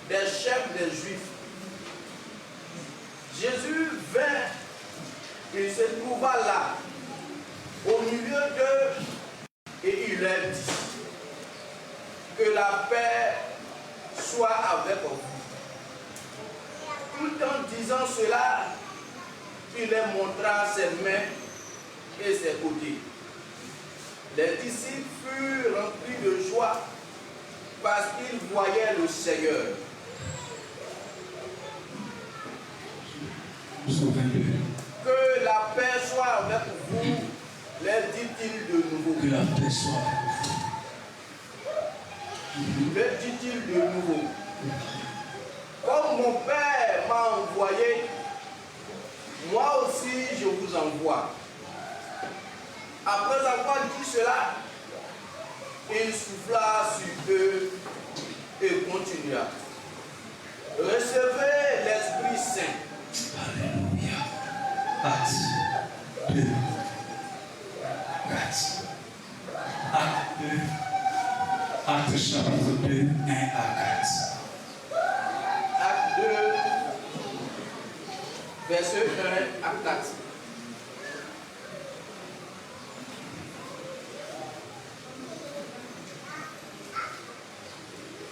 des chefs des Juifs. Jésus vint, il se trouva là, au milieu d'eux, et il leur dit que la paix soit avec vous. Tout en disant cela, il leur montra ses mains et ses côtés. Les disciples furent remplis de joie parce qu'ils voyaient le Seigneur. Que la paix soit avec vous, leur dit-il de nouveau. Que la paix soit avec vous. Leur dit-il de nouveau. Comme mon Père m'a envoyé, moi aussi je vous envoie. Après avoir dit cela, il souffla sur eux et continua. Recevez l'Esprit Saint. Alléluia. Acte 2. Acte 2. Acte chapitre 2, 1 à 4. Acte 2, verset 1 à 4.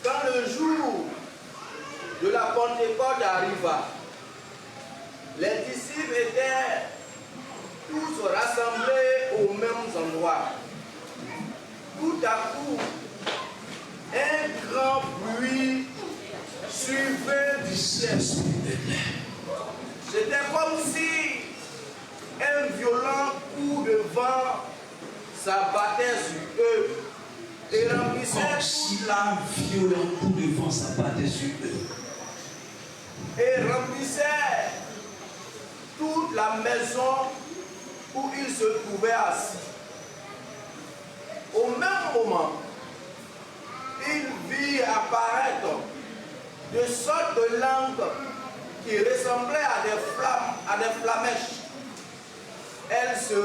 Quand le jour de la Pentecôte arriva, les disciples étaient tous rassemblés au même endroit. Tout à coup, un grand bruit suivait du ciel. C'était comme si un violent coup de vent s'abattait sur eux et remplissait toute la violent coup de vent s'abattait sur eux. Et remplissait toute la maison où ils se trouvaient assis. Au même moment, il vit apparaître de sortes de langues qui ressemblaient à des flamèches. Elles se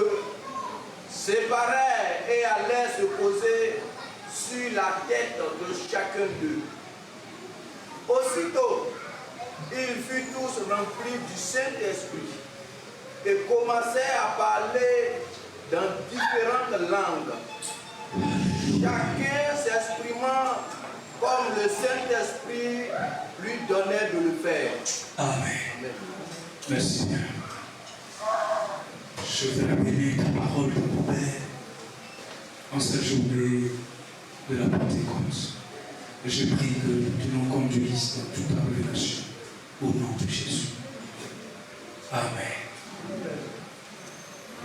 séparaient et allaient se poser sur la tête de chacun d'eux. Aussitôt, ils furent tous remplis du Saint-Esprit et commençaient à parler dans différentes langues, chacun s'exprimant comme le Saint-Esprit lui donnait de le faire. Amen. Amen. Merci Seigneur. Je voudrais bénir ta parole de mon Père en cette journée de la Pentecôte. Et je prie que tu nous conduises dans toute ta révélation au nom de Jésus. Amen.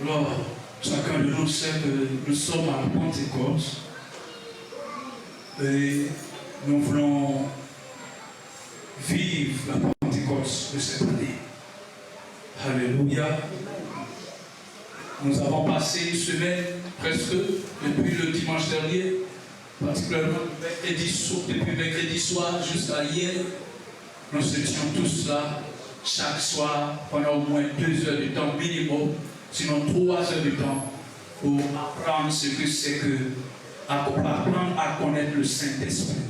Alors, chacun de nous sait que nous sommes à la Pentecôte et nous voulons vivre la Pentecôte de cette année. Alléluia. Nous avons passé une semaine presque depuis le dimanche dernier, particulièrement depuis mercredi soir jusqu'à hier. Nous étions tous là chaque soir pendant au moins 2 heures de temps minimum, sinon 3 heures de temps pour apprendre ce que c'est que apprendre à connaître le Saint-Esprit.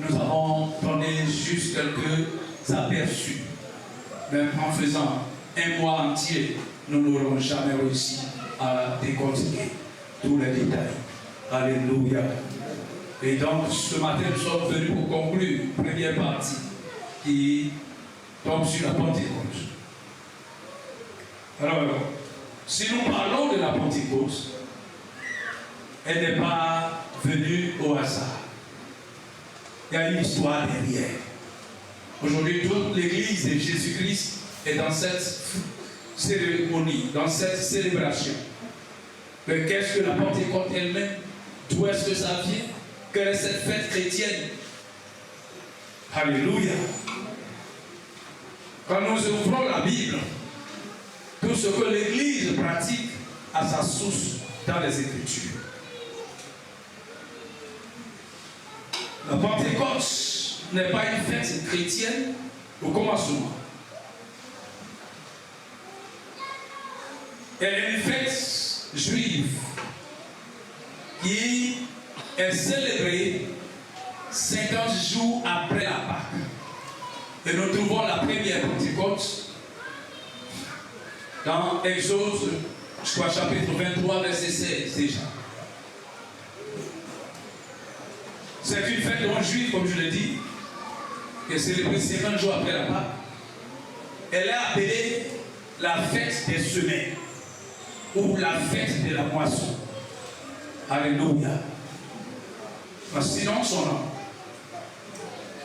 Nous avons donné juste quelques aperçus. Même en faisant un mois entier, nous n'aurons jamais réussi à décortiquer tous les détails. Alléluia. Et donc, ce matin, nous sommes venus pour conclure une première partie qui tombe sur la Pentecôte. Alors, si nous parlons de la Pentecôte, elle n'est pas venue au hasard. Il y a une histoire derrière. Aujourd'hui, toute l'Église de Jésus-Christ est dans cette cérémonie, dans cette célébration. Mais qu'est-ce que la Pentecôte elle-même? D'où est-ce que ça vient? Quelle est cette fête chrétienne? Alléluia. Quand nous ouvrons la Bible, tout ce que l'Église pratique a sa source dans les Écritures. La Pentecôte n'est pas une fête chrétienne au commencement. Elle est une fête juive qui est célébrée 50 jours après la Pâque. Et nous trouvons la première Pentecôte dans Exode, je crois, chapitre 23, verset 16 déjà. C'est une fête non juive, comme je l'ai dit, qui est célébrée 50 jours après la Pâque. Elle est appelée la fête des semaines ou la fête de la moisson. Alléluia. Sinon, son nom.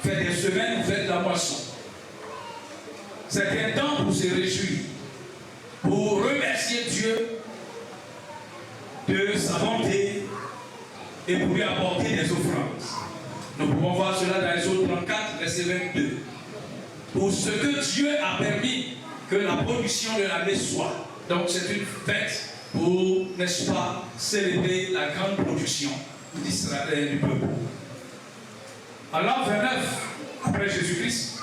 Fête des semaines ou fête de la moisson. C'est un temps pour se réjouir, pour remercier Dieu de sa bonté et pour lui apporter des offrandes. Nous pouvons voir cela dans Exode 34, verset 22. Pour ce que Dieu a permis que la production de l'année soit. Donc c'est une fête pour, n'est-ce pas, célébrer la grande production d'Israël, du peuple. En l'an 29, après Jésus-Christ,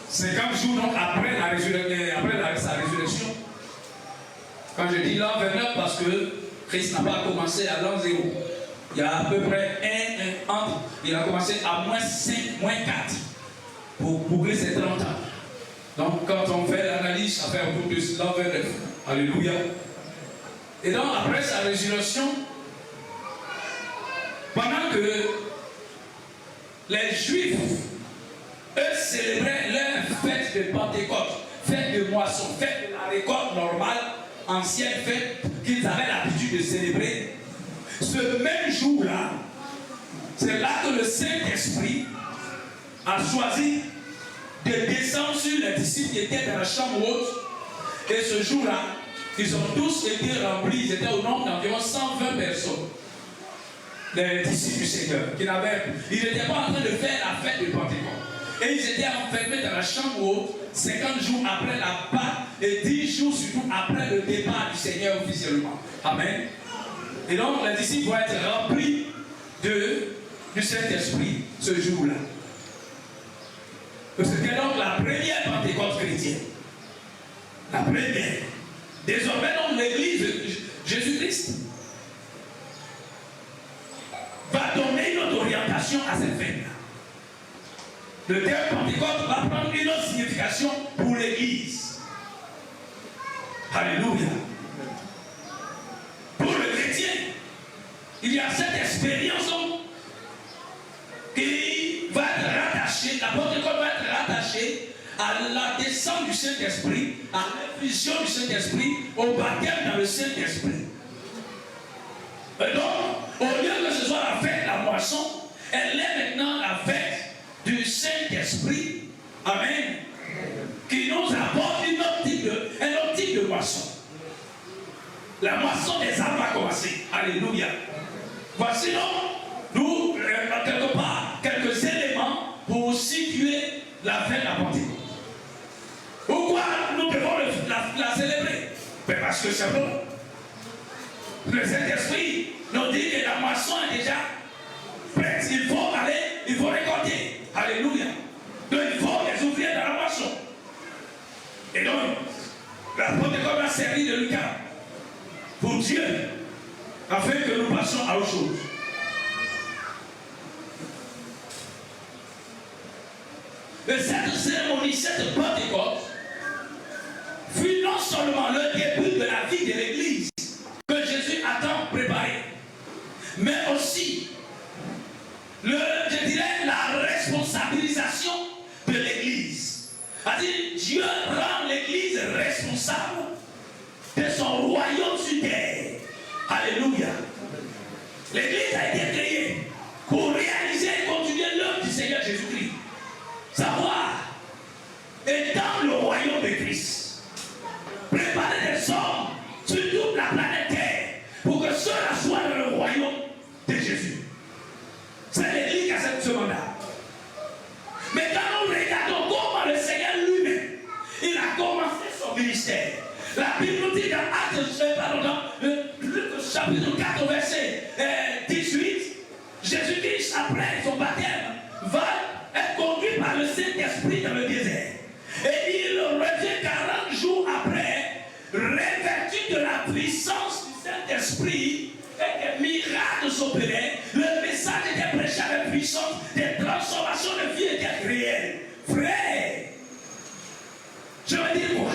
c'est 50 jours donc après sa résurrection. Quand je dis l'an 29, parce que Christ n'a pas commencé à l'an 0. Il y a à peu près un entre. Il a commencé à moins 5, moins 4 pour boucler ses 30 ans. Donc quand on fait l'analyse, ça fait un peu de l'an 29. Alléluia. Et donc après sa résurrection, pendant que les Juifs, eux, célébraient leur fête de Pentecôte, fête de moisson, fête de la récolte normale, ancienne fête qu'ils avaient l'habitude de célébrer. Ce même jour-là, c'est là que le Saint-Esprit a choisi de descendre sur les disciples qui étaient dans la chambre haute. Et ce jour-là, ils ont tous été remplis. Ils étaient au nombre d'environ 120 personnes. Les disciples du Seigneur. Ils n'étaient pas en train de faire la fête de Pentecôte. Et ils étaient enfermés dans la chambre haute 50 jours après la Pâque et 10 jours surtout après le départ du Seigneur officiellement. Amen. Et donc les disciples vont être remplis du Saint-Esprit ce jour-là. C'était donc la première Pentecôte chrétienne. La première. Désormais, donc, l'Église de Jésus-Christ va donner une autre orientation à cette fête-là. Le terme Pentecôte va prendre une autre signification pour l'Église. Alléluia. Pour le chrétien, il y a cette expérience qui va être rattachée, la Pentecôte va être rattachée à la descente du Saint-Esprit, à l'infusion du Saint-Esprit, au baptême dans le Saint-Esprit. Et donc, au lieu que ce soit la fête de la moisson, elle est maintenant la fête du Saint-Esprit. Amen. Qui nous apporte un autre type de moisson. La moisson des arbres va commencer. Alléluia. Voici donc, nous, quelque part, quelques éléments pour situer la fête de la Pentecôte. Pourquoi nous devons la célébrer? Parce que c'est bon. Le Saint-Esprit nous dit que la moisson est déjà prête. Il faut aller, il faut récolter. Alléluia. Donc il faut des ouvriers dans la moisson. Et donc, la Pentecôte va servir de Lucas pour Dieu, afin que nous passions à autre chose. Et cette cérémonie, cette Pentecôte, fut non seulement le début de la vie de l'Église que Jésus a tant préparé, mais aussi, je dirais, la responsabilisation de l'Église. C'est-à-dire, Dieu rend l'Église responsable de son royaume sur terre. Alléluia. L'Église a été créée pour réaliser et continuer l'œuvre du Seigneur Jésus-Christ. Savoir étendre le royaume de Christ. Préparer des hommes sur toute la planète Terre pour que ceux-là soient dans le royaume de Jésus. C'est l'Église qui a ce mandat. Mais quand nous regardons comment le Seigneur lui-même, il a commencé son ministère. La Bible nous dit dans Luc chapitre 4, verset 18, Jésus-Christ, après son baptême, va être conduit par le Saint-Esprit dans le désert. Et il revient 40 jours après, revêtu de la puissance du Saint-Esprit, et des miracles s'opéraient, le message était prêché avec puissance, des transformations de vie étaient réelles. Frère, je veux dire quoi?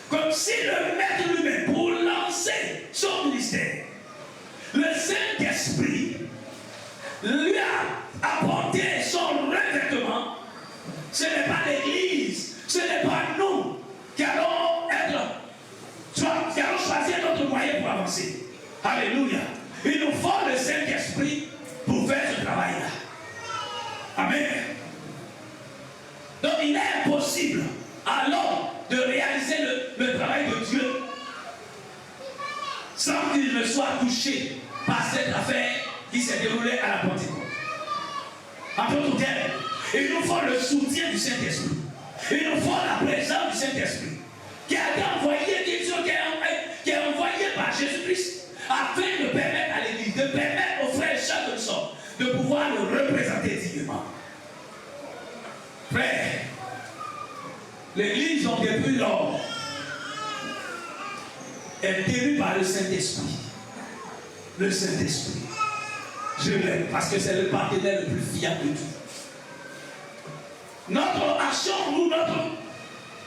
Comme si le maître lui-même, pour lancer son ministère, le Saint-Esprit lui a apporté son revêtement. Ce n'est pas l'Église, ce n'est pas nous qui allons qui allons choisir notre moyen pour avancer. Alléluia. Il nous faut le Saint-Esprit pour faire ce travail-là. Amen. Donc il est impossible alors de réaliser le travail de Dieu sans qu'il ne soit touché par cette affaire qui s'est déroulée à la Pentecôte. En d'autres termes, il nous faut le soutien du Saint-Esprit. Il nous faut la présence du Saint-Esprit qui a été envoyé, qui est envoyé par Jésus-Christ afin de permettre à l'Église, de permettre aux frères et sœurs que nous sommes, de pouvoir le représenter dignement. Frère, l'Église, donc depuis lors, est tenue par le Saint-Esprit. Le Saint-Esprit. Je l'aime parce que c'est le partenaire le plus fiable de tout. Notre action ou notre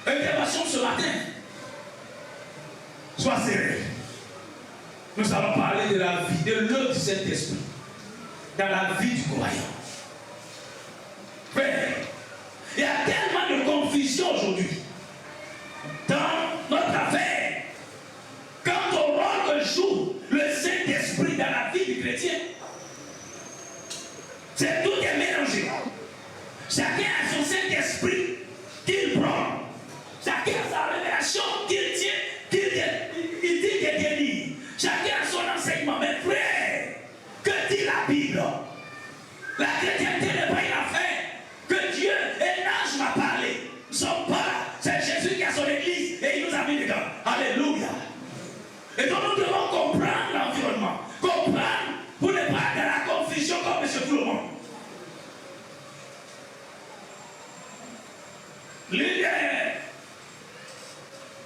intervention ce matin soit sérieuse. Nous allons parler de la vie, de l'œuvre du Saint-Esprit dans la vie du croyant. Frère, il y a tellement de confusion aujourd'hui dans notre affaire quant au rôle que joue le Saint-Esprit dans la vie du chrétien. Tout est mélangé. Chacun a son Saint-Esprit qu'il prend. Chacun a sa révélation qu'il tient, il dit qu'il délivre. Chacun a son enseignement. Mais frère, que dit la Bible? La chrétienté n'est pas une affaire que Dieu et l'ange m'a parlé. Nous ne sommes pas là. C'est Jésus qui a son église et il nous a mis dedans. Alléluia. Et donc nous devons comprendre l'environnement. Comprendre pour ne pas être dans la confusion comme M. Tout le monde. L'idée,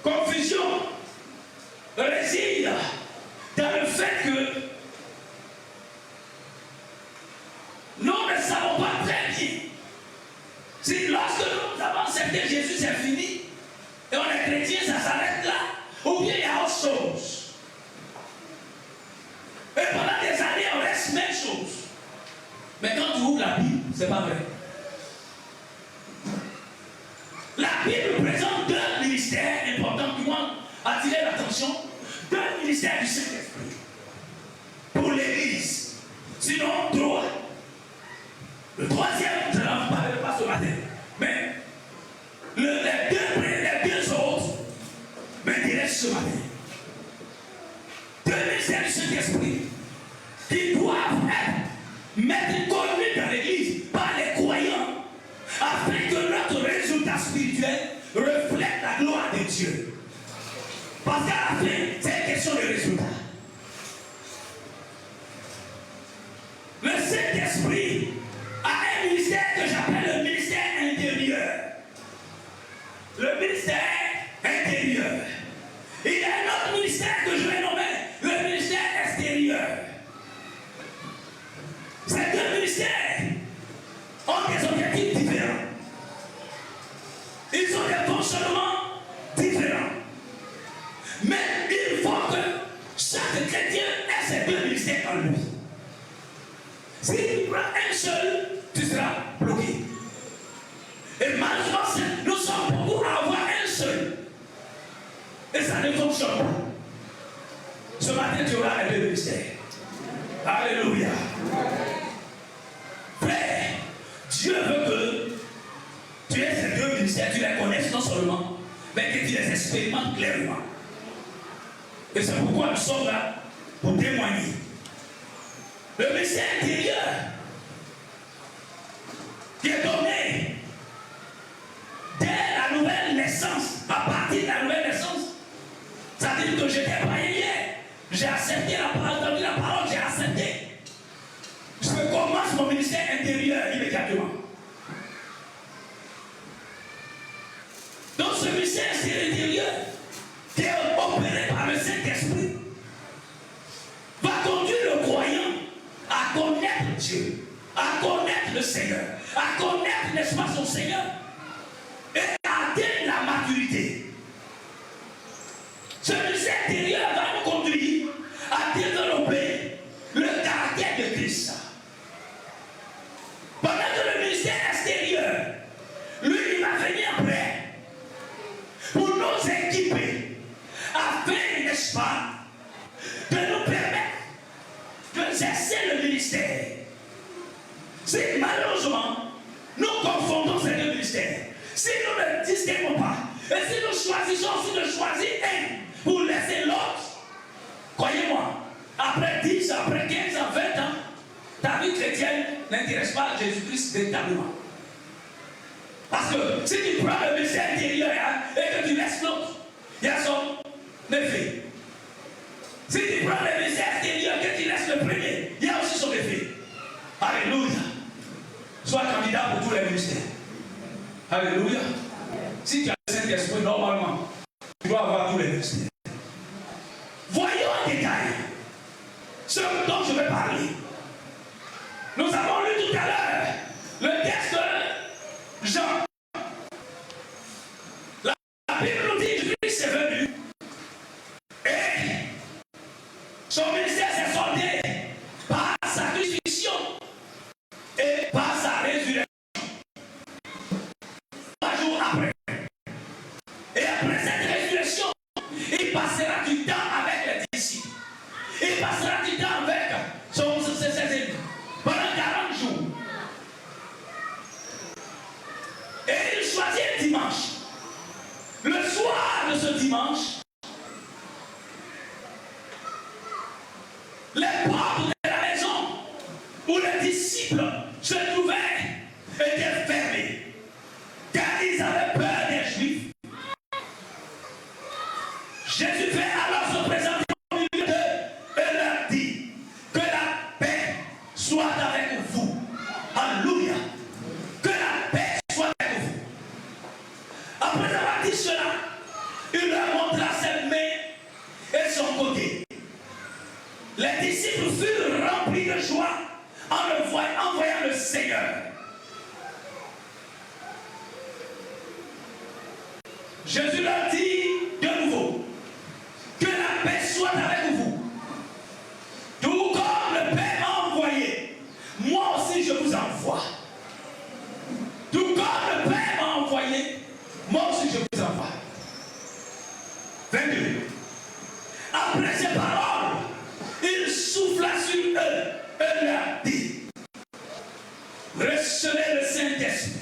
confusion réside dans le fait que nous ne savons pas très bien si lorsque nous avons accepté Jésus, c'est fini, et on est chrétien, ça s'arrête là, ou bien il y a autre chose. Et pendant des années, on reste même chose. Mais quand tu ouvres la Bible, c'est pas vrai. La Bible présente deux ministères importants qui vont attirer l'attention. Deux ministères du Saint-Esprit pour l'Église. Sinon, trois. Le troisième, je n'en parlerai pas ce matin. Mais les deux autres m'intéressent ce matin. Deux ministères du Saint-Esprit qui doivent mettre connus dans l'Église par les croyants afin que notre résultat spirituel reflète la gloire de Dieu. Parce qu'à la fin, c'est une question de résultat. Le Saint-Esprit a un ministère que j'appelle le ministère intérieur. Le ministère intérieur. Il y a un autre ministère que je vais nommer le ministère extérieur. Ces deux ministères ont des objectifs différents. Ils ont des fonctionnements différents. Mais il faut que chaque chrétien ait ces deux ministères en lui. Si tu prends un seul, tu seras bloqué. Et malheureusement, nous sommes beaucoup à avoir un seul. Et ça ne fonctionne pas. Ce matin, tu auras les deux ministères. Alléluia. Frère, Dieu veut que tu aies ces deux ministères, tu les connaisses non seulement, mais que tu les expérimentes clairement. Et c'est pourquoi nous sommes là pour témoigner. Le ministère intérieur qui est donné dès la nouvelle naissance, à partir de la nouvelle naissance, ça veut dire que j'étais païen hier, j'ai accepté la parole, entendu la parole, j'ai accepté. Je commence mon ministère intérieur immédiatement. Donc ce ministère intérieur qui est opéré par le Saint-Esprit va conduire Dieu, à connaître le Seigneur, à connaître, n'est-ce pas, son Seigneur, et à atteindre la maturité. Ce ministère intérieur va nous conduire à développer le caractère de Christ. Pendant que le ministère extérieur, lui, il va venir après pour nous équiper afin, n'est-ce pas, de nous permettre d'exercer le ministère. Si malheureusement nous confondons ces deux ministères, si nous ne distinguons pas, et si nous choisissons aussi de choisir un pour laisser l'autre, croyez-moi, après 10, après 15 ans, 20 ans, ta vie chrétienne n'intéresse pas à Jésus-Christ véritablement. Parce que si tu prends le ministère intérieur et que tu laisses l'autre, il y a son effet. Si tu prends le ministère extérieur et que tu laisses le premier, il y a aussi son effet. Alléluia. Sois candidat pour tous les ministères. Alléluia. Si tu as le Saint-Esprit, normalement, tu dois avoir tous les ministères. Voyons en détail ce dont je vais parler. Nous avons lu tout à l'heure le texte de Jean. La Bible nous dit que Christ est venu et son ministère s'est soldé par sa crucifixion et par sa résurrection. 3 jours après. Et après cette résurrection, il passera du temps avec les disciples. Il passera du temps avec ses ennemis pendant 40 jours. Et il choisit un dimanche. Le soir de ce dimanche, les portes de la maison où les disciples se trouvaient étaient fermées, car ils avaient peur des Juifs. Jésus fait alors se présenter au milieu d'eux et leur dit que la paix soit avec vous. Alléluia. Que la paix soit avec vous. Après avoir dit cela, il leur montra ses mains et son côté. Les disciples furent remplis de joie en voyant le Seigneur. Jésus leur dit de nouveau que la paix soit avec vous. Tout comme le Père m'a envoyé, moi aussi je vous envoie. Tout comme le Père m'a envoyé, moi aussi je vous envoie. 22. Après ces paroles, il souffla sur eux et leur dit: recevez le Saint-Esprit.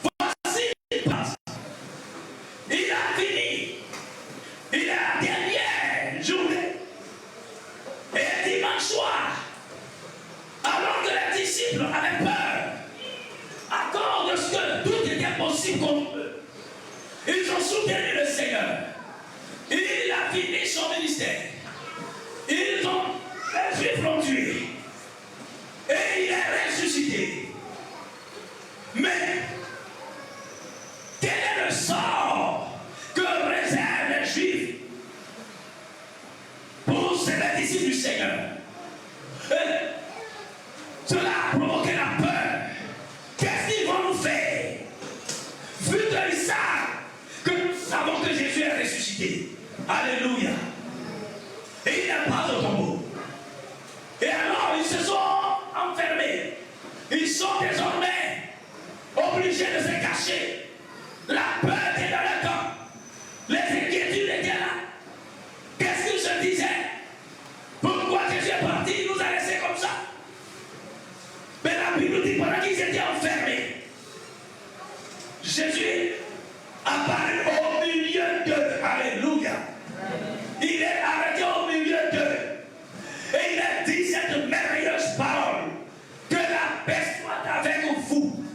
Voici il passe. Il a fini. Il est la dernière journée. Et dimanche soir, alors que les disciples avaient peur, à cause de ce que tout était possible contre eux, ils ont soutenu le Seigneur. Il a fini son ministère. Les Juifs l'ont tué. Et il est ressuscité. Mais quel est le sort que réservent les Juifs pour ces disciples du Seigneur? Cela a provoqué la peur. Qu'est-ce qu'ils vont nous faire? Vu qu'ils savent que nous savons que Jésus est ressuscité. Alléluia. Et il n'a pas de tombeau. Et alors ils se sont enfermés. Ils sont désormais obligés de se cacher. La peur était dans le camp. Les inquiétudes étaient là. Qu'est-ce qu'ils se disaient? Pourquoi Jésus est parti? Il nous a laissés comme ça. Mais la Bible dit pendant qu'ils étaient enfermés, Jésus apparaît au milieu d'eux. Alléluia. Il est arrêté au milieu d'eux. Et il a dit cette merveilleuse parole: que la paix soit avec vous.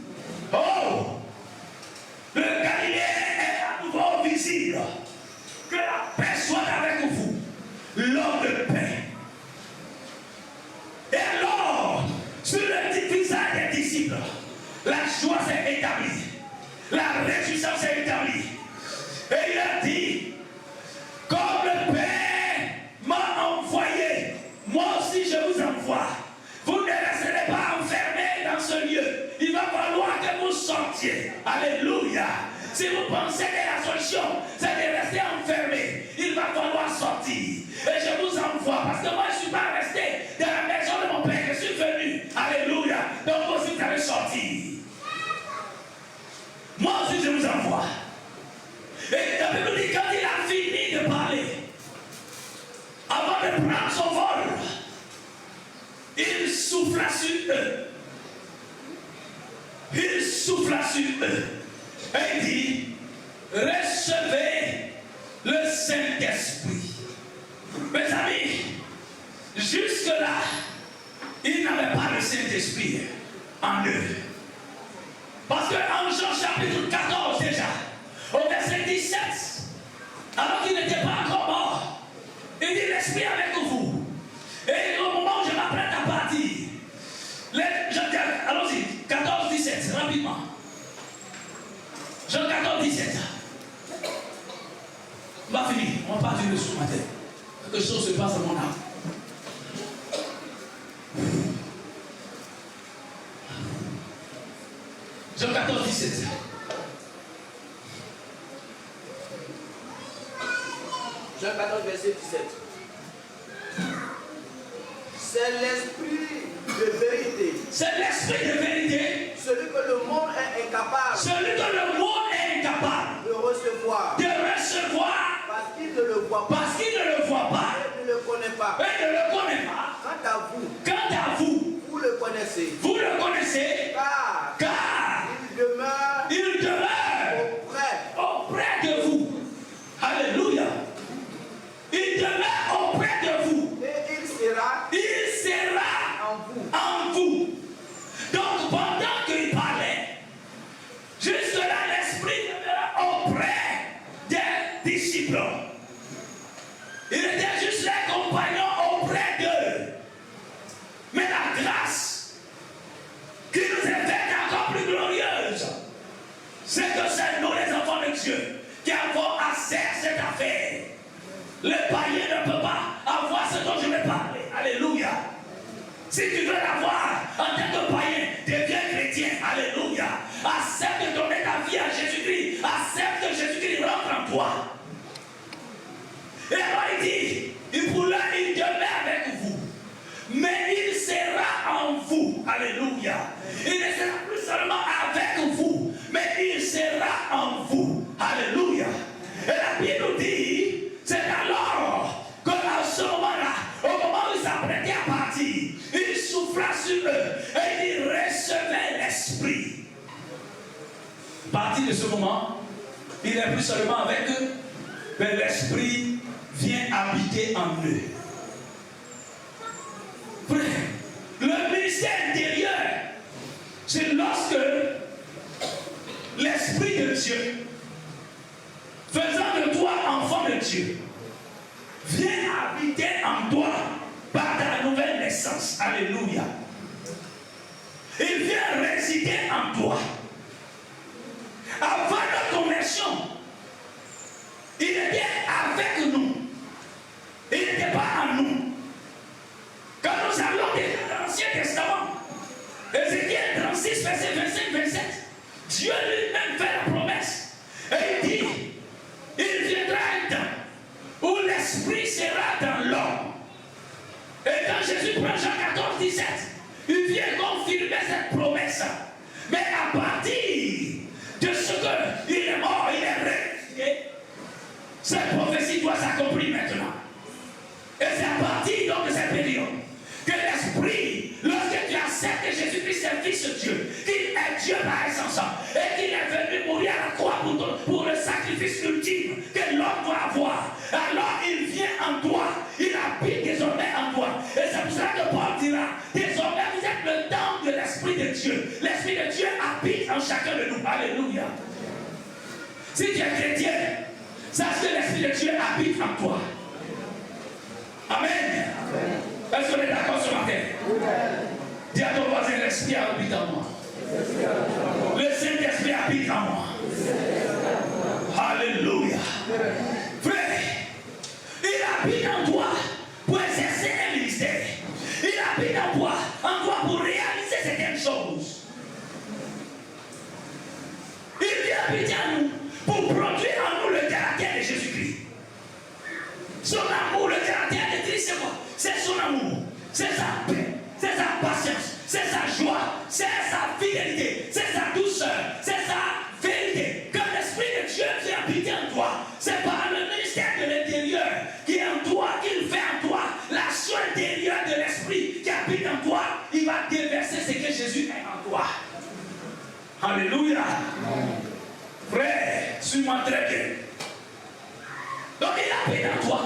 Oh! Le Galilée est à nouveau visible. Que la paix soit avec vous. L'homme de paix. Et alors, sur le visage des disciples, la joie s'est établie. La réjouissance s'est établie. Et il a dit: comme le Père m'a envoyé, moi aussi prendre son vol, il souffla sur eux. Il souffla sur eux. Et il dit, recevez le Saint-Esprit. Mes amis, jusque-là, ils n'avaient pas le Saint-Esprit en eux. Parce qu'en Jean chapitre 14 déjà, au verset 17, alors qu'il n'était pas encore mort, il dit l'Esprit avec vous. Et au moment où je m'apprête à partir, allons-y, 14, 17, rapidement. Jean 14, 17. On va finir, on va partir de ce matin. Quelque chose se passe dans mon âme. Jean 14, 17. Jean 14, verset 17. C'est l'esprit de vérité. C'est l'esprit de vérité. Celui que le monde est incapable. Celui que le monde est incapable de recevoir. De recevoir. Parce qu'il ne le voit pas. Parce qu'il ne le voit pas. Et ne le connaît pas. Et ne le connaît pas. Quant à vous. Quant à vous. Vous le connaissez. Vous le connaissez. Car il demeure auprès de vous. Alléluia. Il demeure auprès de vous. Et il sera en vous. Donc pendant qu'il parlait, juste là l'esprit demeura auprès des disciples. Il était juste les compagnons auprès d'eux. Mais la grâce qui nous est faite encore plus glorieuse, c'est que c'est nous les enfants de Dieu qui avons accès à cette affaire. Le païen ne peut pas avoir ce dont je vais parler. Alléluia. Si tu veux l'avoir en tant que païen, deviens chrétien. Alléluia. Accepte de donner ta vie à Jésus-Christ. Accepte que Jésus-Christ rentre en toi. Et alors il dit, pour là, il demeure avec vous. Mais il sera en vous. Alléluia. Il ne sera plus seulement avec vous, mais il sera en vous. Alléluia. Et la Bible nous dit, c'est alors que à ce moment-là, au moment où ils s'apprêtaient à partir, il souffla sur eux et il recevait l'Esprit. À partir de ce moment, il n'est plus seulement avec eux, mais l'Esprit vient habiter en eux. Frère, le ministère intérieur, c'est lorsque l'Esprit de Dieu, faisant de toi enfant de Dieu, viens habiter en toi par ta nouvelle naissance. Alléluia. Il vient résider en toi. Avant notre conversion, il était avec nous. Il n'était pas en nous. Quand nous allons déjà dans l'Ancien Testament, Ézéchiel 36, verset 25-27, Dieu lui-même fait la promesse. Et il dit, il viendra un temps où l'Esprit sera dans l'homme. Et quand Jésus prend Jean 14, 17, il vient confirmer cette promesse. Mais à partir de ce qu'il est mort, il est ressuscité, cette prophétie doit s'accomplir maintenant. Et c'est à partir donc de cette période que l'Esprit, lorsque tu acceptes que Jésus-Christ est Fils de Dieu, qu'il est Dieu par essence, et qu'il est venu mourir à la croix pour le sacrifice ultime que l'homme doit avoir, alors il vient en toi, il habite désormais en toi. Et c'est pour cela que Paul dira, désormais vous êtes le temple de l'Esprit de Dieu. L'Esprit de Dieu habite en chacun de nous. Alléluia. Si tu es chrétien, sache que l'Esprit de Dieu habite en toi. Amen. Est-ce qu'on est d'accord ce matin? Dis à ton voisin, l'Esprit habite en moi. Le Saint-Esprit habite en moi. Alléluia. Frère, il habite en toi pour exercer un ministère. Il habite en toi pour réaliser certaines choses. Il vient habiter en nous pour produire en nous le caractère de Jésus-Christ. Son amour, le caractère de Christ, c'est quoi? C'est son amour, c'est sa paix, c'est sa patience, c'est sa joie, c'est sa fidélité, c'est sa douceur, c'est sa vérité. Quand l'Esprit de Dieu vient habiter en toi, c'est par le ministère de l'intérieur qui est en toi, qu'il fait en toi, Alléluia. Frère, suis-moi très bien. Donc il habite en toi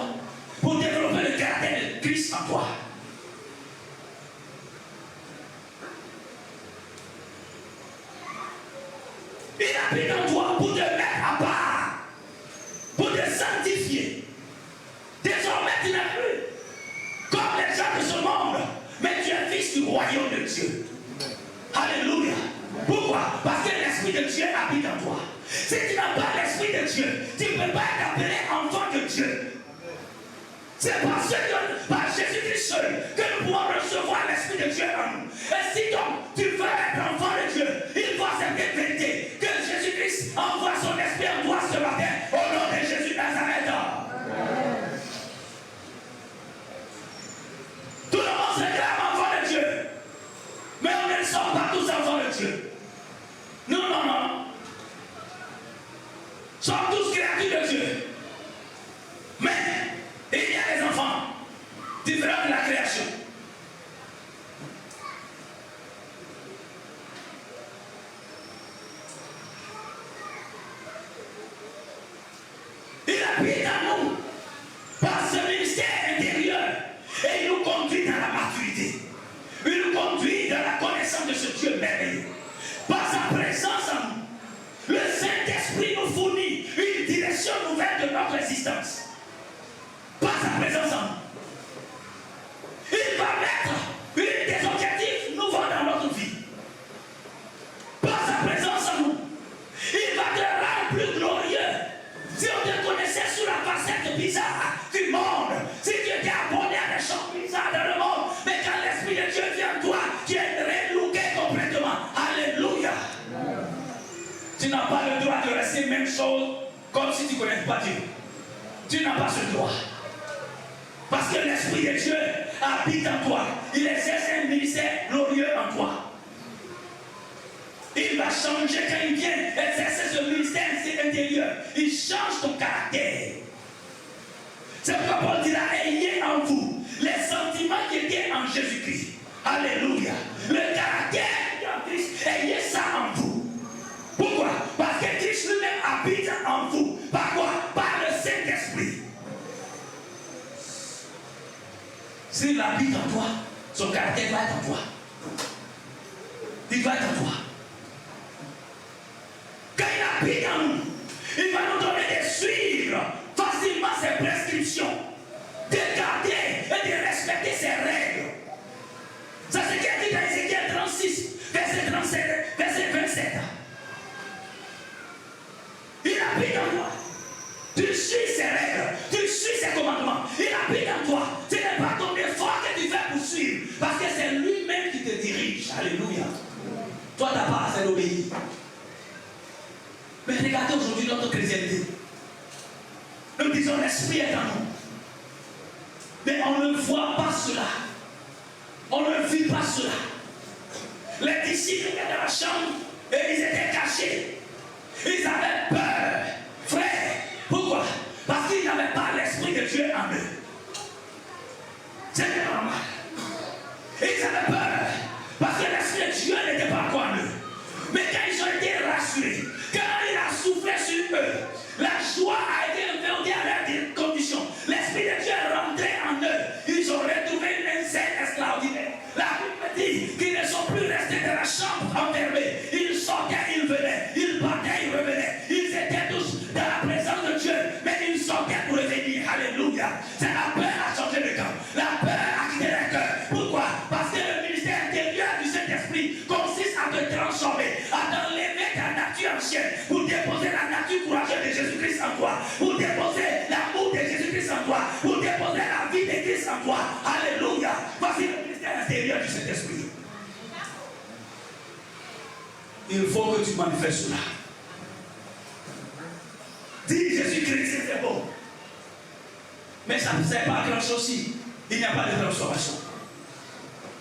pour développer le caractère de Christ en toi. Il habite en toi pour te mettre à part, pour te sanctifier. Désormais, tu n'es plus comme les gens de ce monde, mais tu es fils du royaume de Dieu. Alléluia. Pourquoi? Parce que l'Esprit de Dieu habite en toi. Si tu n'as pas l'Esprit de Dieu, tu ne peux pas être appelé enfant de Dieu. C'est parce que par Jésus-Christ seul que nous pouvons recevoir l'Esprit de Dieu en nous. Et si donc tu veux être enfant de Dieu, il faut cette vérité que Jésus-Christ envoie son Esprit en toi ce matin au nom de Jésus de Nazareth. Tout le monde se clame enfant de Dieu, mais on ne sommes pas tous enfants de Dieu. Non, non, non. Nous sommes tous créatures de Dieu. Mais il y a des enfants différents de la création. Il habite en nous par ce ministère intérieur et il nous conduit dans la maturité. Il nous conduit dans la connaissance de ce Dieu merveilleux. Par sa présence en nous, le Saint-Esprit nous fournit une direction nouvelle de notre existence. Par sa présence en nous. Il va mettre des objectifs nouveaux dans notre vie. Par sa présence en nous. Il va te rendre plus glorieux. Si on te connaissait sous la facette bizarre du monde, si tu étais abonné à des choses bizarres dans le monde, mais quand l'Esprit de Dieu vient en toi, tu es relooké complètement. Alléluia. Tu n'as pas le droit de rester même chose comme si tu ne connais pas Dieu. Tu n'as pas ce droit. Parce que l'Esprit de Dieu habite en toi. Il exerce un ministère glorieux en toi. Il va changer quand il vient exercer ce ministère intérieur. Il change ton caractère. C'est pourquoi Paul dira, ayez en vous les sentiments qui étaient en Jésus-Christ. Alléluia. Le caractère en Christ, ayez ça en vous. Pourquoi? Parce que Christ lui-même habite en vous. Par quoi? Par le Saint-Esprit. S'il habite en toi, son caractère va être en toi. Il va être en toi. Quand il habite en nous, il va nous donner de suivre facilement ses prescriptions, de garder et de respecter ses règles. Ça c'est ce qui est dit dans Ézéchiel 36, verset 37, verset 27. Il habite en toi. Tu suis ses règles, tu suis ses commandements. Il habite en toi. Ce n'est pas ton effort que tu fais pour suivre, parce que c'est lui-même qui te dirige. Alléluia. Toi, tu n'as pas assez d'obéir. Mais regardez aujourd'hui notre chrétienté. Nous disons l'Esprit est en nous. Mais on ne voit pas cela. On ne vit pas cela. Les disciples étaient dans la chambre et ils étaient cachés. Ils avaient peur. Frère, pourquoi? Parce qu'ils n'avaient pas l'Esprit de Dieu en eux. C'était normal. Ils avaient peur. Parce que l'Esprit de Dieu n'était pas encore en eux. Mais quand ils ont été rassurés, quand il a soufflé sur eux, la joie a été inventée à leurs conditions. L'Esprit de Dieu est rentré en eux. Ils ont retrouvé une scène extraordinaire. La Bible dit qu'ils ne sont plus restés dans la chambre enfermés. Ils sortaient, ils venaient. Ils partaient, ils revenaient. Ils étaient tous dans la présence de Dieu. Mais ils sortaient pour revenir. Alléluia. C'est la peur à changer de camp. La peur a quitté leur cœur. Pourquoi? Parce que le ministère intérieur du Saint-Esprit consiste à te transformer, à t'enlever ta nature ancienne pour déposer la nature courageuse de Jésus-Christ en toi, pour déposer l'amour de Jésus-Christ en toi, pour déposer la vie de Christ en toi. Alléluia. Voici le ministère intérieur du Saint-Esprit. Il faut que tu manifestes cela. Dis Jésus-Christ, c'est bon. Mais ça ne sert pas à grand chose si il n'y a pas de transformation.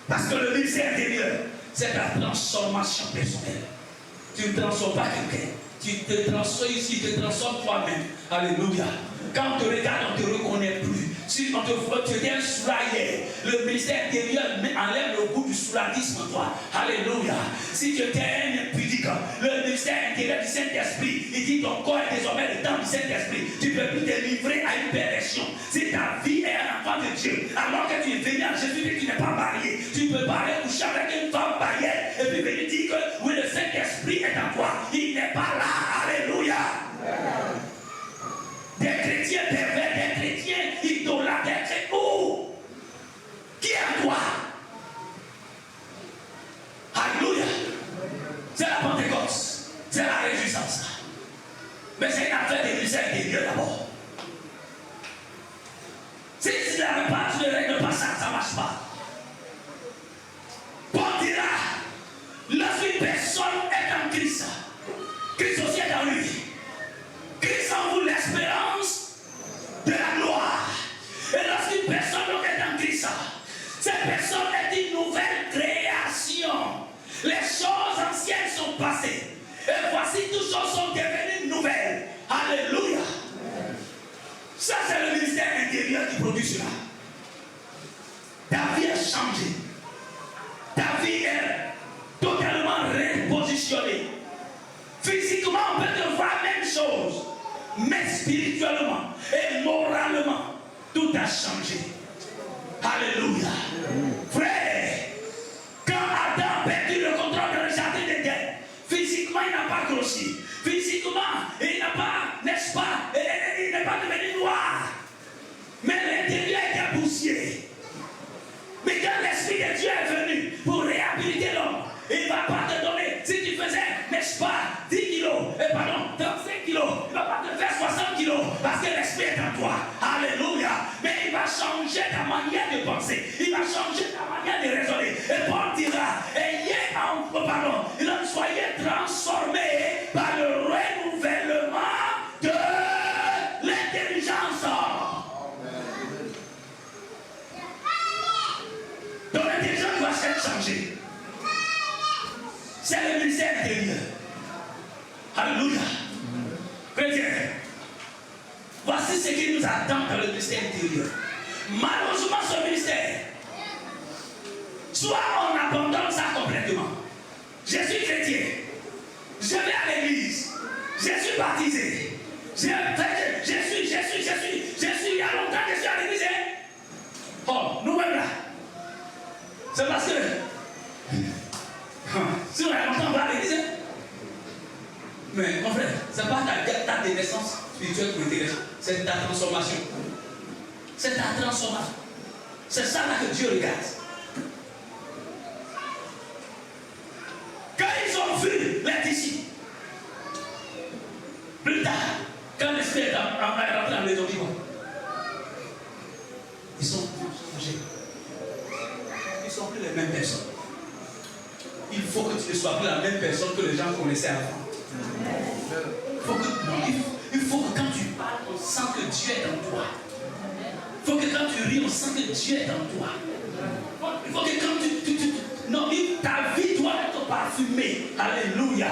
Parce que le ministère intérieur, c'est la transformation personnelle. Tu ne transformes pas quelqu'un. Tu te transformes ici, tu te transformes toi-même. Alléluia. Quand on te regarde, on ne te reconnaît plus. Si on te voit, tu étais un soulaillé. Le ministère intérieur enlève le goût du souladisme en toi. Alléluia. Si tu étais un impudique, le ministère intérieur du Saint-Esprit, il dit ton corps est désormais le temple du Saint-Esprit. Tu ne peux plus te livrer à une perversion. Si ta vie est un enfant de Dieu, alors que tu es venu à Jésus et que tu n'es pas marié, tu ne peux pas aller coucher avec une femme païenne et puis venir dire que oui, le Saint-Esprit est en toi. Il n'est pas là. Alléluia. Des chrétiens pervers, des chrétiens idolâtres, des chrétiens où? Qui est toi? Alléluia. C'est la Pentecôte, c'est la réjouissance. Mais c'est une affaire de ministère intérieur d'abord. Si tu n'arrives pas, tu ne règles pas ça, ça ne marche pas. Paul dira, lorsqu'une personne est en Christ, Christ aussi est en lui. Christ en vous l'espérance de la gloire. Et lorsqu'une personne est en Christ, cette personne est une nouvelle création. Les choses anciennes sont passées. Et voici toutes choses sont devenues nouvelles. Alléluia. Ça c'est le ministère intérieur qui produit cela. Ta vie est changée. Ta vie est totalement repositionnée. Physiquement, on peut te voir la même chose. Mais spirituellement et moralement, tout a changé. Alléluia. Frère, quand Adam a perdu le contrôle dans le jardin d'Éden, physiquement il n'a pas grossi. Physiquement, il n'a pas, n'est-ce pas, il n'est pas devenu noir. Mais l'intérieur était poussier. Mais quand l'Esprit de Dieu est venu pour réhabiliter l'homme, il ne va pas te donner, si tu faisais, n'est-ce pas, 10 kilos, pardon, 35 kilos, il ne va pas te faire 60 kilos, parce que l'Esprit est en toi. Alléluia. Mais il va changer ta manière de penser, il va changer ta manière de raisonner. Et Paul dira, soyez transformés par le renouvellement de l'intelligence. Donc l'intelligence doit être changée. C'est le ministère intérieur. Alléluia. Chrétien, voici ce qui nous attend dans le ministère intérieur. Malheureusement, ce ministère, soit on abandonne ça complètement. Je suis chrétien, je vais à l'église, je suis baptisé, je suis, il y a longtemps que je suis à l'église. Oh, nous-mêmes là, c'est parce que si on a longtemps, on va à l'église. Mais mon frère, c'est pas ta naissance spirituelle qui m'intéresse, c'est ta transformation. C'est ta transformation. C'est ça là que Dieu regarde. Quand ils ont vu les disciples, plus tard, quand l'Esprit est rentré dans les maison, ils sont changés. Ils ne sont plus les mêmes personnes. Il faut que tu ne sois plus la même personne que les gens connaissaient avant. Il faut que quand tu parles, on sent que Dieu est en toi. Il faut que quand tu ris, on sent que Dieu est en toi. Il faut que quand non, ta vie doit être parfumée. Alléluia.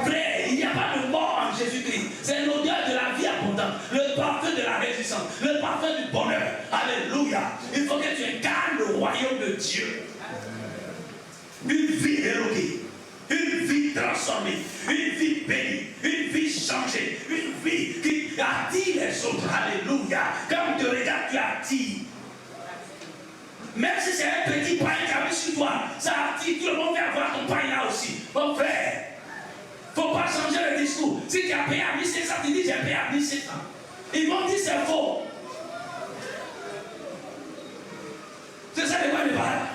Frère, il n'y a pas de mort en Jésus-Christ. C'est l'odeur de la vie abondante, le parfum de la réjouissance, le parfum du bonheur. Alléluia. Il faut que tu incarnes le royaume de Dieu. Une vie éloquée, une vie transformée, une vie bénie, une vie changée, une vie qui attire les autres. Alléluia. Quand tu regardes, tu attires. Même si c'est un petit pain qui a mis sur toi, ça attire, tout le monde vient voir ton pain là aussi. Mon frère, il ne faut pas changer le discours. Si tu as payé à 1500, tu dis j'ai payé à 1500. Ils vont dire c'est faux. C'est ça de quoi je parle.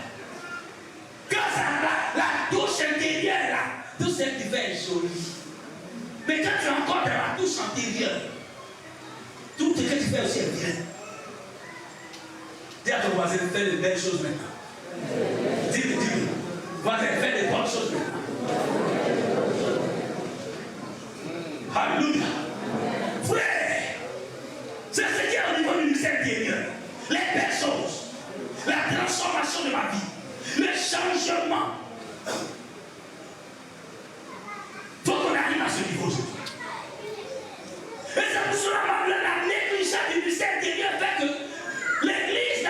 Quand ça, la touche intérieure là, tout ce qui fait est joli. Mais quand tu es encore dans la touche antérieure, tout ce que tu fais aussi est bien. Dis à ton voisin, fais de belles choses maintenant. Dis-le. Voisin, fais de bonnes choses maintenant. Alléluia. Frère, c'est ce qu'il y a au niveau du ministère intérieur. Les belles choses, la transformation de ma vie, le changement. Il faut qu'on arrive à ce niveau aujourd'hui. Et c'est pour cela que la négligence du ministère intérieur fait que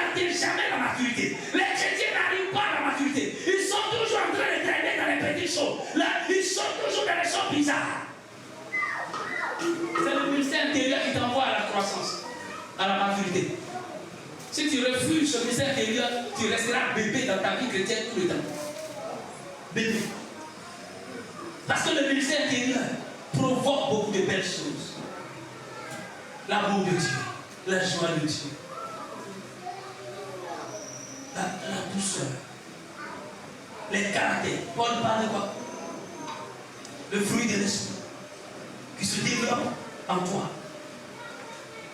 n'atteignent jamais la maturité. Les chrétiens n'arrivent pas à la maturité. Ils sont toujours en train de traîner dans les petites choses. Là, ils sont toujours dans les choses bizarres. C'est le ministère intérieur qui t'envoie à la croissance, à la maturité. Si tu refuses ce ministère intérieur, tu resteras bébé dans ta vie chrétienne tout le temps. Bébé. Parce que le ministère intérieur provoque beaucoup de belles choses. L'amour de Dieu, la joie de Dieu, la douceur, les caractères. Paul parle de quoi? Le fruit de l'esprit qui se développe en toi.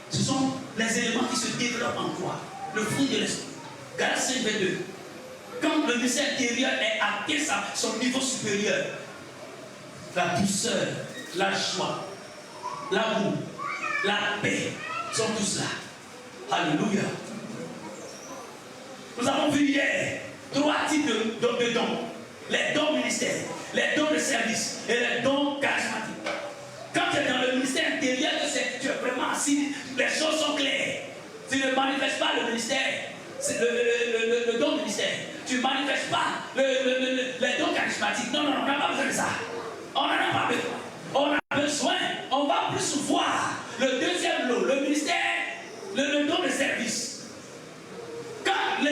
Ce sont les éléments qui se développent en toi. Le fruit de l'esprit. Galates 5, 22. Quand le ministère intérieur est atteint à son niveau supérieur, la douceur, la joie, l'amour, la paix sont tous là. Alléluia. Nous avons vu hier 3 types de dons. Les dons ministères, les dons de service et les dons charismatiques. Quand tu es dans le ministère intérieur, tu es vraiment assis, les choses sont claires. Tu ne manifestes pas le ministère, le don ministère. Tu ne manifestes pas les dons charismatiques. Non, on n'a pas besoin de ça. On n'en a pas besoin. On a besoin, on va plus voir le deuxième lot, le ministère, le don de service. Quand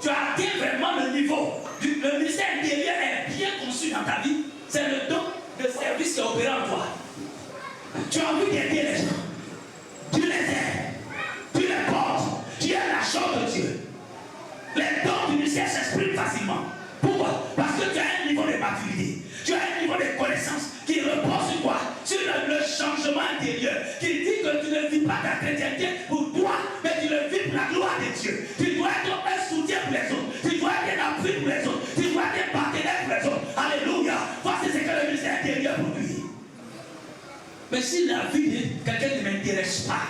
tu atteins vraiment le niveau, le ministère intérieur est bien conçu dans ta vie, c'est le don de service qui est opéré en toi. Tu as envie d'aider les gens, tu les aides, tu les portes, tu as la chose de Dieu. Les dons du ministère s'expriment facilement. Pourquoi? Parce que tu as un niveau de maturité, tu as un niveau de connaissance qui repose sur quoi? Sur le changement intérieur, qui dit que tu ne vis pas ta chrétienté pour toi, mais tu le vis pour la gloire de Dieu. Tu dois être un soutien pour les autres, tu dois être un appui pour les autres, tu dois être un partenaire pour les autres. Alléluia. Voici ce que le ministère intérieur produit. Mais si la vie de quelqu'un ne m'intéresse pas,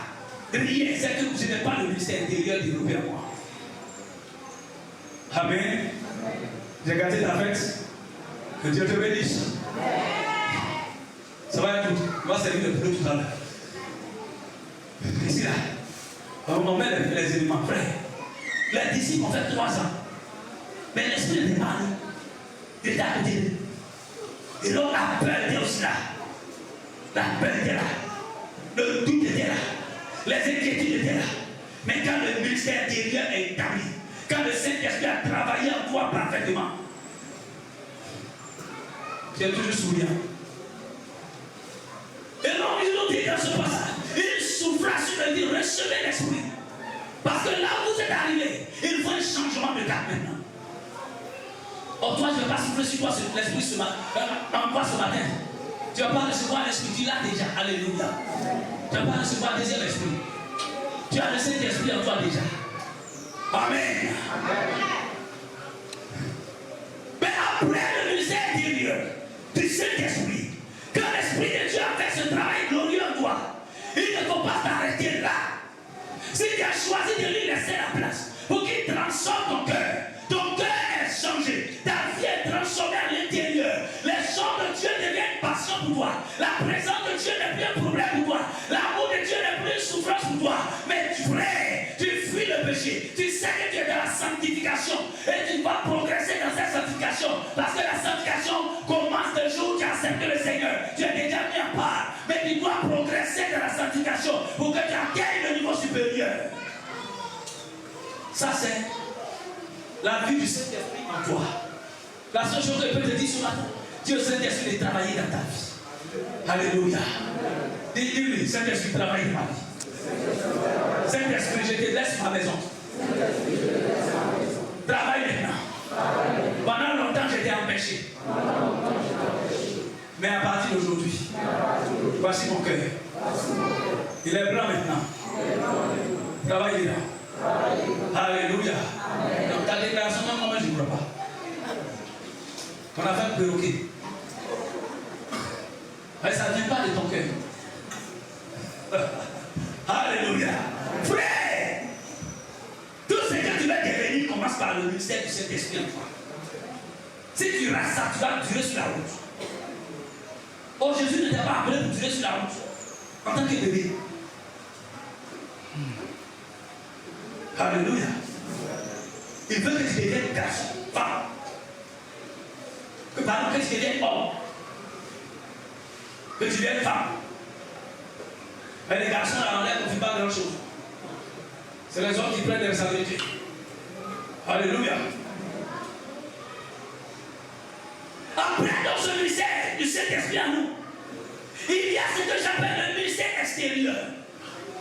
rien, c'est que je n'ai pas le ministère intérieur développé à moi. Amen. J'ai gâté ta fête. Que Dieu te bénisse. Ça va être tout. On va servir le boulot tout à l'heure. Ici là, on met les éléments frères. Les disciples ont fait 3 ans. Mais l'esprit n'était pas là. Il était à côté d'eux. Et donc la peur était aussi là. La peur était là. Le doute était là. Les inquiétudes étaient là. Mais quand le ministère intérieur est établi, quand le Saint-Esprit a travaillé en toi parfaitement, j'ai toujours souvenir. Et donc, ils ont dit dans ce passage, il souffla sur le dit, recevez l'esprit. Parce que là où vous êtes arrivé, il faut un changement de cap maintenant. Or, toi, je ne vais pas souffler sur toi l'esprit ce matin. En quoi ce matin? Tu ne vas pas recevoir l'esprit, tu l'as déjà. Alléluia. Tu ne vas pas recevoir le deuxième esprit. Tu as le Saint-Esprit en toi déjà. Amen. Mais après le ministère intérieur du Saint-Esprit, quand l'Esprit de Dieu a fait ce travail glorieux en toi, il ne faut pas t'arrêter là. Si tu as choisi de lui laisser la place pour qu'il transforme ton cœur est changé, ta vie est transformée à l'intérieur. Les choses de Dieu deviennent une passion pour toi. La présence de Dieu n'est plus un problème pour toi. L'amour de Dieu n'est plus une souffrance pour toi. Mais tu fuis le péché. Tu sais que tu es dans la sanctification et tu vas progresser dans cette sanctification. Parce que la sanctification commence le jour où tu acceptes le Seigneur. Tu es déjà mis à part. Mais tu dois progresser dans la sanctification pour que tu atteignes le niveau supérieur. Ça, c'est la vie du Saint-Esprit en toi. La seule chose que je peux te dire ce matin, Dieu Saint-Esprit de travailler dans ta vie. Alléluia. Dis-lui, Saint-Esprit, travaille dans ma vie. Saint-Esprit, je te laisse ma maison. Travaille maintenant. Pendant longtemps, j'étais empêché. Mais à partir d'aujourd'hui, voici mon cœur. Il est blanc maintenant. Travaille dedans. Alléluia. Donc ta déclaration, non, moi je ne crois pas. On a fait un perroquet. Mais ça ne vient pas de ton cœur. Alléluia. Frère, tout ce que tu vas devenir commence par le ministère du Saint-Esprit en toi. Si tu rates ça, tu vas durer sur la route. Oh, Jésus ne t'a pas appelé pour durer sur la route en tant que bébé. Alléluia. Il veut que tu deviennes garçon, femme. Que pardon, que tu deviennes homme. Que tu deviennes femme. Mais les garçons, là, on ne fait pas grand chose. C'est les hommes qui prennent des responsabilités. Alléluia. Après, dans ce ministère du Saint-Esprit à nous, il y a ce que j'appelle le ministère extérieur.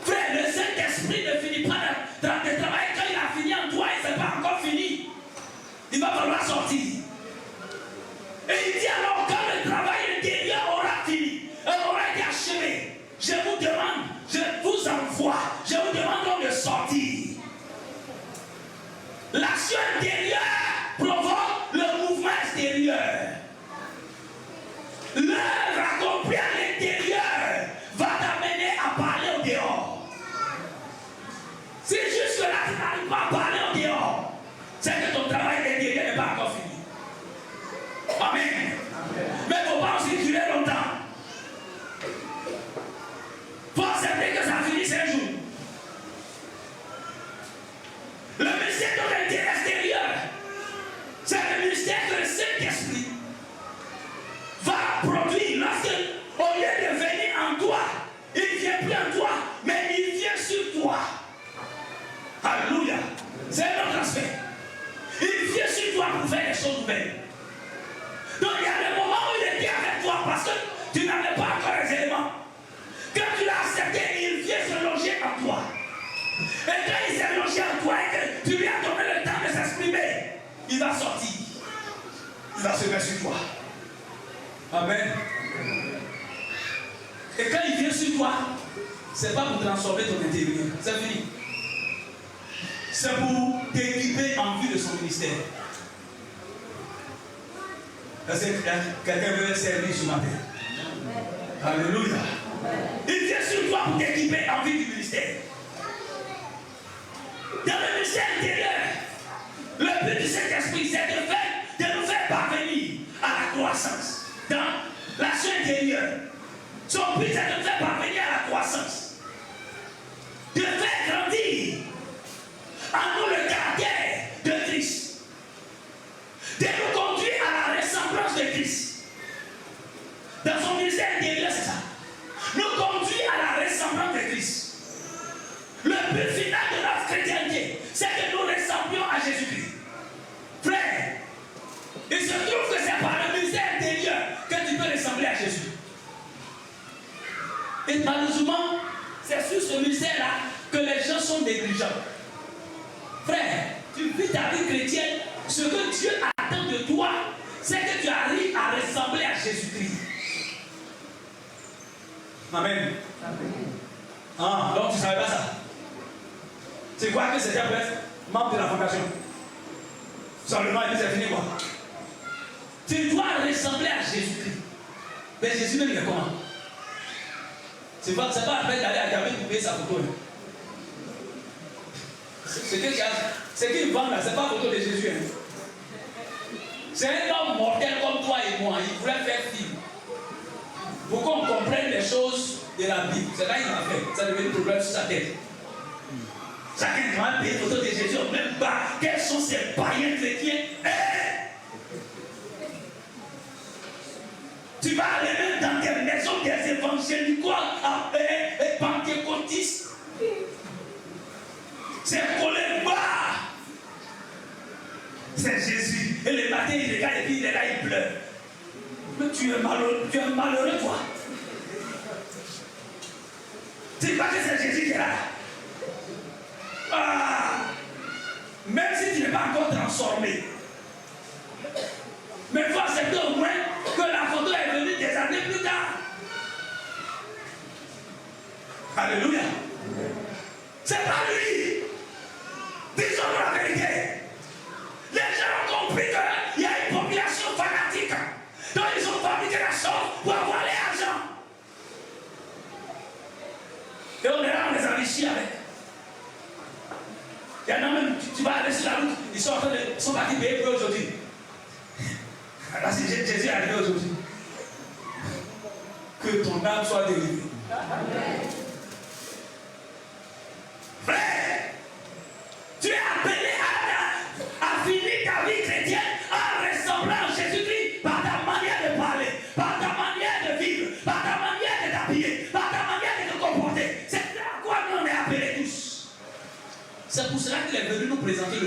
Frère, le Saint-Esprit ne finit pas de travailler. Quand il a fini en toi, et ce n'est pas encore fini. Il va falloir sortir. Et il dit alors, quand le travail intérieur aura fini, aura été achevé, je vous demande, je vous envoie, je vous demande donc de sortir. L'action intérieure provoque le mouvement extérieur. L'œuvre accomplie à l'intérieur va t'amener à parler au dehors. Si jusque-là tu n'arrives pas à parler au dehors, c'est que ton travail intérieur n'est pas encore fini. Amen. Mais il ne faut pas aussi durer longtemps. Il faut accepter que ça finisse un jour. Le ministère de l'intérieur extérieur, c'est le ministère que le Saint-Esprit va produire lorsque, au lieu de venir en toi, il ne vient plus en toi, mais il vient sur toi. Alléluia. C'est un autre aspect. Il vient sur toi pour faire des choses nouvelles. Donc il y a des moments où il était avec toi parce que tu n'avais pas encore les éléments. Quand tu l'as accepté, il vient se loger en toi. Et quand il s'est logé en toi et que tu lui as donné le temps de s'exprimer, il va sortir. Il va se mettre sur toi. Amen. Et quand il vient sur toi, c'est pas pour transformer ton intérieur. C'est fini. C'est pour t'équiper en vue de son ministère. Est-ce que quelqu'un veut servir ce matin? Alléluia. Il vient sur toi pour t'équiper en vue du ministère. Dans le ministère intérieur, le but du Saint-Esprit, c'est de nous faire parvenir à la croissance. Dans l'action intérieure, son but, c'est de nous faire parvenir à la croissance. De faire grandir en nous le caractère de Christ. De nous conduire à la ressemblance de Christ. Dans son ministère intérieur, c'est ça. Nous conduire à la ressemblance de Christ. Le but final de notre chrétienté, c'est que nous ressemblions à Jésus-Christ. Frère, il se trouve que c'est par le ministère intérieur que tu peux ressembler à Jésus. Et malheureusement, c'est sur ce ministère-là que les gens sont négligents. Frère, tu vis ta vie chrétienne, ce que Dieu attend de toi, c'est que tu arrives à ressembler à Jésus-Christ. Amen. Ah, donc tu ne savais pas ça. Tu crois que c'était peut-être membre de la fondation. Seulement, et puis c'est fini quoi. Tu dois ressembler à Jésus-Christ. Mais Jésus même il est comment? C'est pas la peine d'aller à Gabriel pour payer sa photo. Ce qu'il vend là, c'est pas la photo de Jésus. C'est un homme mortel comme toi et moi. Il voulait faire film. Pour qu'on comprenne les choses de la Bible. C'est là qu'il a fait. Ça devient un problème sur sa tête. Chacun doit payer une photo de Jésus. Même pas. Quels sont ces païens chrétiens? Tu vas aller même dans des maisons des évangéliques et pentecôtistes. C'est collé bas. C'est Jésus. Et le matin, il regarde et puis il est là, il pleure. Mais tu es malheureux, toi. Tu crois que c'est Jésus qui est là? Ah! Même si tu n'es pas encore transformé. Mais il faut accepter au moins que la photo est venue des années plus tard. Alléluia. C'est pas lui. Disons-nous la vérité. Les gens ont compris qu'il y a une population fanatique. Donc ils ont fabriqué la chose pour avoir l'argent. Et on est là, on les enrichit avec. Il y en a même, tu vas aller sur la route, ils sont partis payer pour aujourd'hui. Là, si Jésus est arrivé aujourd'hui, que ton âme soit délivrée. Frère,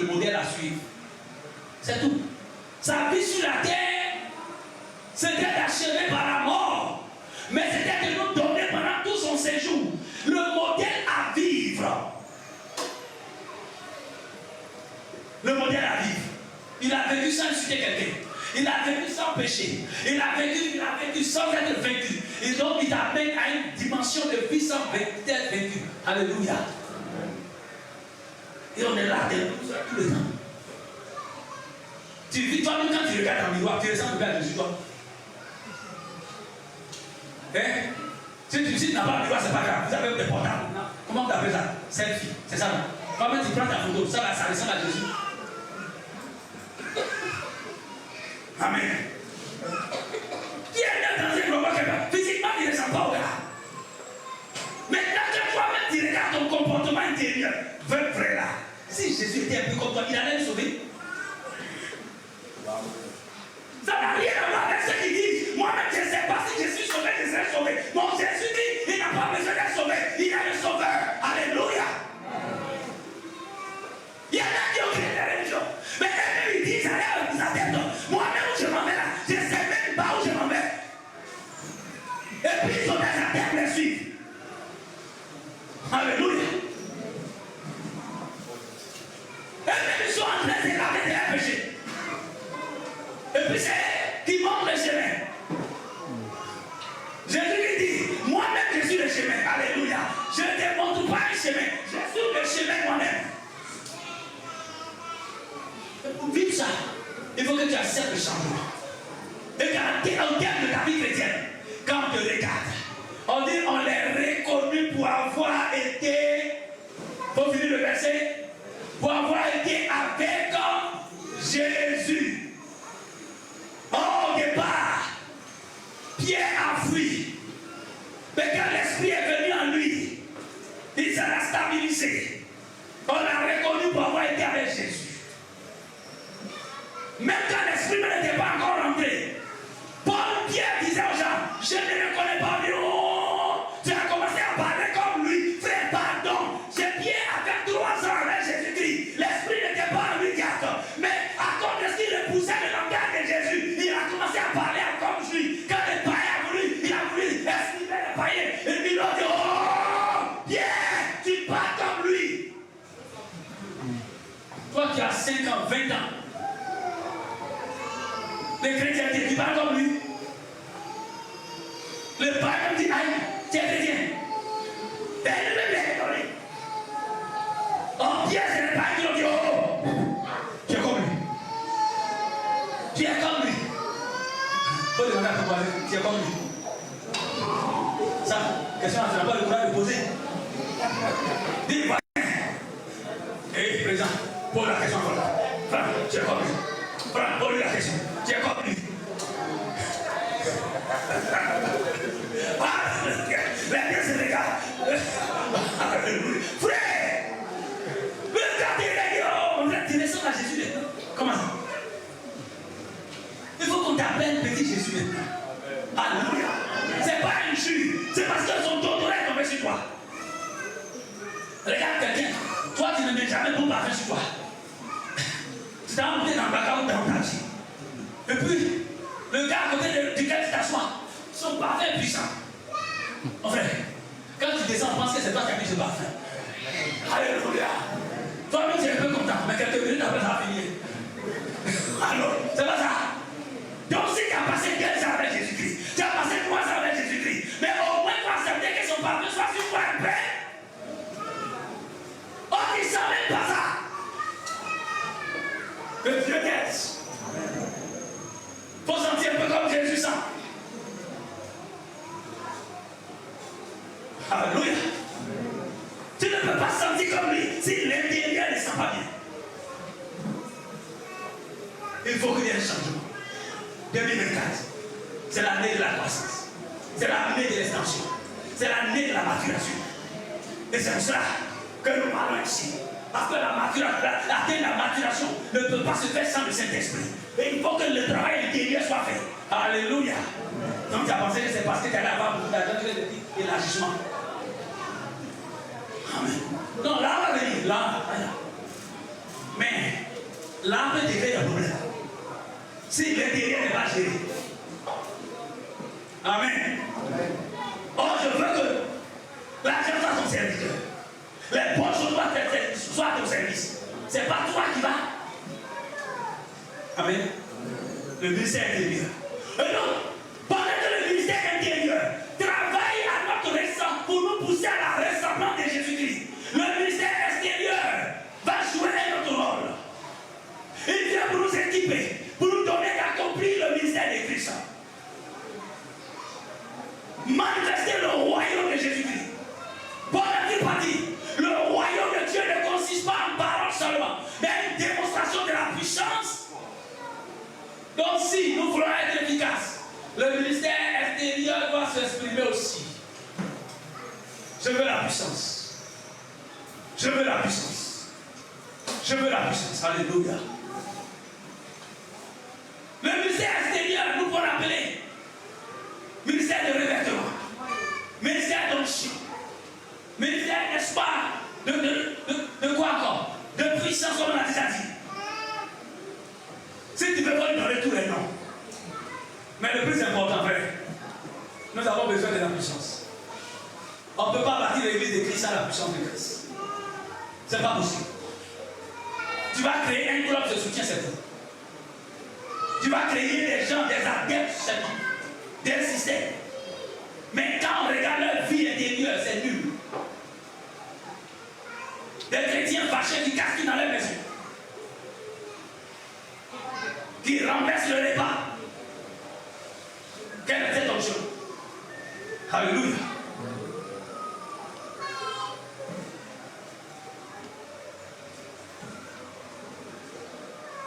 le modèle à suivre. C'est tout. Sa vie sur la terre, c'était d'achever par la mort. Mais c'était de nous donner pendant tout son séjour le modèle à vivre. Le modèle à vivre. Il a vécu sans insulter quelqu'un. Il a vécu sans péché. Il a vécu sans être vaincu. Et donc il t'amène à une dimension de vie sans être vaincu. Alléluia. Et on est là tout le temps. Tu vis toi-même quand tu regardes dans le miroir, tu ressembles à Jésus, toi. Hein? Si tu n'as pas le miroir, c'est pas grave. Vous avez des portables. Comment vous appelez ça? Selfie. C'est ça, non? Comment tu prends ta photo? Ça ressemble à Jésus. Amen. Qui est dans un global quelqu'un? Physiquement, il ne ressemble pas au gars. Maintenant que toi-même, tu regardes ton comportement intérieur, vrai là. Si Jésus était un peu comme toi, il allait le sauver. Ça n'a rien à voir avec ce qu'il dit. Moi-même, je ne sais pas si je suis sauvé, je serai sauvé. Non, Jésus dit, il n'a pas besoin d'être sauvé. Il est le sauveur. Alléluia. Il y en a qui ont créé des religions. Mais eux, ils disent, allez, vous attendez. Moi-même, où je m'en vais là, je ne sais même pas où je m'en vais. Et puis, ils ont des attentes à suivre. Alléluia. Et ils sont en train de laver des péchés. Et puis c'est qui montre le chemin. Jésus lui dit, moi-même je suis le chemin. Alléluia. Je ne te montre pas un chemin. Je suis le chemin moi-même. Et pour vivre ça, il faut que tu acceptes le changement. Et au terme de ta vie chrétienne, quand on te regarde, on dit on est reconnu pour avoir été, pour finir le verset, pour avoir été avec Jésus. Au départ, Pierre a fui. Mais quand l'Esprit est venu en lui, il s'en a stabilisé. On l'a reconnu pour avoir été avec Jésus. Même quand l'Esprit n'était pas encore rentré, Pierre disait aux gens, je ne le connais pas, mais oh, tu as commencé à parler comme lui. Frère, pardon. Pierre avait 3 ans avec Jésus-Christ. L'Esprit n'était pas en lui direct. Mais à cause de ce qu'il repoussait le langage de Jésus, il a commencé à parler comme lui. Quand le païen a voulu, il a voulu exprimer le païen. Et il a dit, oh, Pierre, tu parles comme lui. Toi qui as 5 ans, 20 ans, les chrétiens disent, tu parles comme lui. Le païen dit, aïe, tu es chrétien. Et il me met donné. Oh, Pierre, c'est le païen qui lui dit, oh, tu es comme lui. Tu es comme lui. Faut demander à ton voisin, tu es comme lui. Ça, question, tu n'as pas le courage de poser. Dis, voisin. Hé, président, pose la question comme ça. Franck, tu es comme lui. Franck, pose lui la question. Tu es comme lui. La Dieu se regarde. Frère, regardez les gars. Tu ressembles à Jésus maintenant. Comment ça? Il faut qu'on t'appelle petit Jésus maintenant. Alléluia. C'est pas une chute. C'est parce que son tonton est tombé sur toi. Regarde quelqu'un. Toi, tu ne mets jamais bon parfum sur toi. Tu t'as monté dans le bac ou dans le taxi. Et puis, le gars à côté duquel tu t'assois, son parfum est puissant. Mon frère, quand tu descends, pense que c'est toi qui as mis ce parfum. Alléluia. Toi-même, tu es un peu content, mais quelques minutes après, ça va finir. Alors, c'est pas ça. Donc, si tu as passé 15 ans avec Jésus-Christ, tu as passé 3 ans avec Jésus-Christ, mais au moins, tu as accepté que son parfum soit sur toi un peu. Oh, il ne savait pas ça. Que Dieu t'aide. Il faut sentir un peu comme Jésus sent. Alléluia. Tu ne peux pas sentir comme lui si l'intérieur ne sent pas bien. Il faut qu'il y ait un changement. 2024, c'est l'année de la croissance. C'est l'année de l'extension. C'est l'année de la maturation. Et c'est pour cela que nous parlons ici. Parce que atteindre la maturation ne peut pas se faire sans le Saint-Esprit. Et il faut que le travail intérieur soit fait. Alléluia. Donc tu as pensé que c'est parce que tu allais avoir beaucoup d'argent que tu as dit élargissement. Amen. Non, là, on va venir. Là. Mais là, on peut créer un problème. Si l'intérieur n'est pas géré. Amen. Or, je veux que l'argent soit ton serviteur. Les bonnes choses soient à ton service. C'est pas toi qui vas. Amen. Le ministère intérieur. Et donc, pendant que le ministère intérieur travaille à notre ressemblance pour nous pousser à la ressemblance de Jésus-Christ, le ministère extérieur va jouer un autre rôle. Il vient pour nous équiper, pour nous donner d'accomplir le ministère de Christ. Manifester le royaume de Jésus-Christ. Paul a dit, le royaume de Dieu ne consiste pas en parole seulement, mais une démonstration de la puissance. Donc si nous voulons être efficaces, le ministère extérieur doit s'exprimer aussi. Je veux la puissance. Je veux la puissance. Je veux la puissance. Alléluia. Le ministère extérieur, nous pouvons l'appeler ministère de revêtement, ministère d'onction, ministère, n'est-ce pas, de quoi encore? De puissance, comme on a déjà dit. Si tu veux pas lui donner tous les noms. Mais le plus important, frère, nous avons besoin de la puissance. On ne peut pas bâtir l'église de Christ sans la puissance de Christ. Ce n'est pas possible. Tu vas créer un club de soutien, c'est tout. Tu vas créer des gens, des adeptes, c'est tout. Des systèmes. Mais quand on regarde leur vie intérieure, c'est nul. Des chrétiens fâchés qui cassent dans leur maison. Qui renversent le repas. Quelle est cette option? Alléluia.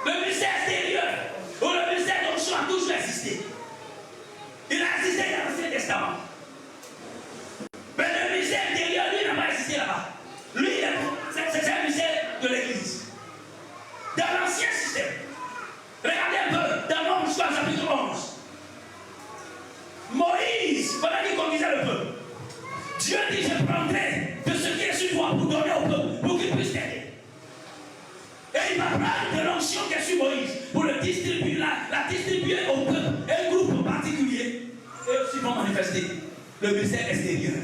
Le ministère extérieur ou le ministère d'onction a toujours existé. Il a existé dans l'Ancien Testament. Mais le ministère intérieur, lui, n'a pas existé là-bas. Lui, c'est un ministère de l'Église. Dans l'ancien système, regardez un peu, dans Nombre chapitre 11. Moïse, pendant qu'il conduisait le peuple, Dieu dit, je prendrai de ce qui est sur toi pour donner au peuple, pour qu'il puisse t'aider. Et il va prendre de l'onction qui est sur Moïse, pour le distribuer, la distribuer au peuple, un groupe particulier, et aussi pour manifester le ministère extérieur.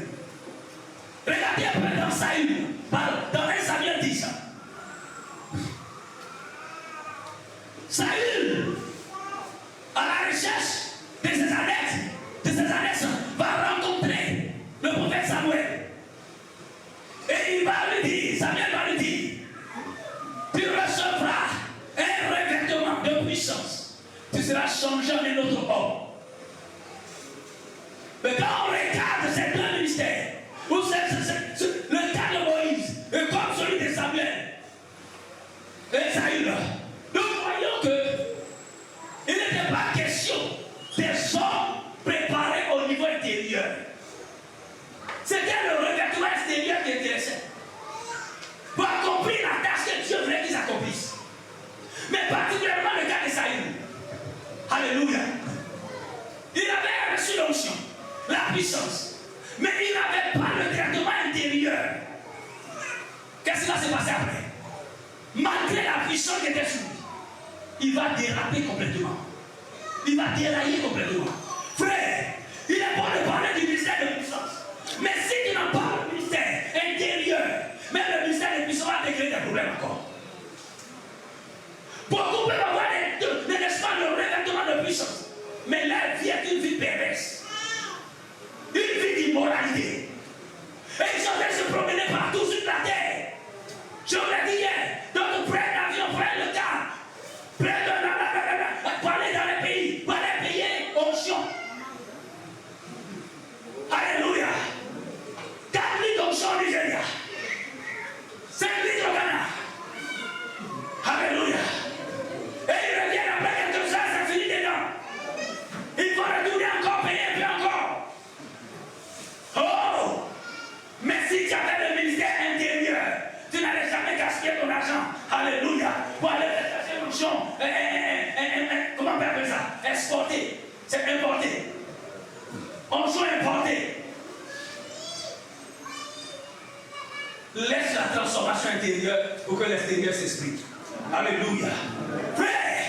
Regardez un peu dans Saül, dans 1 Samuel 10. Saül, à la recherche de ses annexes, va rencontrer le prophète Samuel. Et il va lui dire, Samuel va lui dire, tu recevras un revêtement de puissance. Tu seras changé en un autre homme. Mais quand on regarde ces deux ministères, ou le cas de Moïse, et comme celui de Samuel, et Saül, nous voyons que il n'était pas question des hommes préparés au niveau intérieur. C'était le revêtement extérieur qui intéressait. Pour accomplir la tâche que Dieu voulait qu'ils accomplissent. Mais particulièrement le cas de Saül. Alléluia. Il avait reçu l'onction, la puissance. Mais il n'avait pas le traitement intérieur. Qu'est-ce qui va se passer après? Malgré la puissance qui était sur lui, il va déraper complètement. Il va dérailler complètement. Frère, il est bon de parler du ministère de puissance. Mais si tu n'as pas le ministère intérieur, même le ministère de puissance va te créer des problèmes encore. Beaucoup peuvent avoir n'est-ce pas, le revêtement de puissance. Mais leur vie est une vie perverse. Une vie d'immoralité. Et ils sont allés se promener partout sur la terre. Je vous l'ai dit hier, donc prennent l'avion, prennent le car, pour aller dans les pays, pour aller payer onction. Alléluia. 4 litres d'onction au Nigeria. 5 litres au Ghana. Alléluia. Et ils reviennent après quelques heures, ça finit dedans. Il faut retourner encore, payer un peu encore. Oh! Mais si tu avais le ministère intérieur, tu n'allais jamais gaspiller ton argent. Alléluia. Pour aller chercher une onction. Comment on peut appeler ça? Exporter. C'est importer. Onction importée. Laisse la transformation intérieure pour que l'extérieur s'exprime. Alléluia. Frère,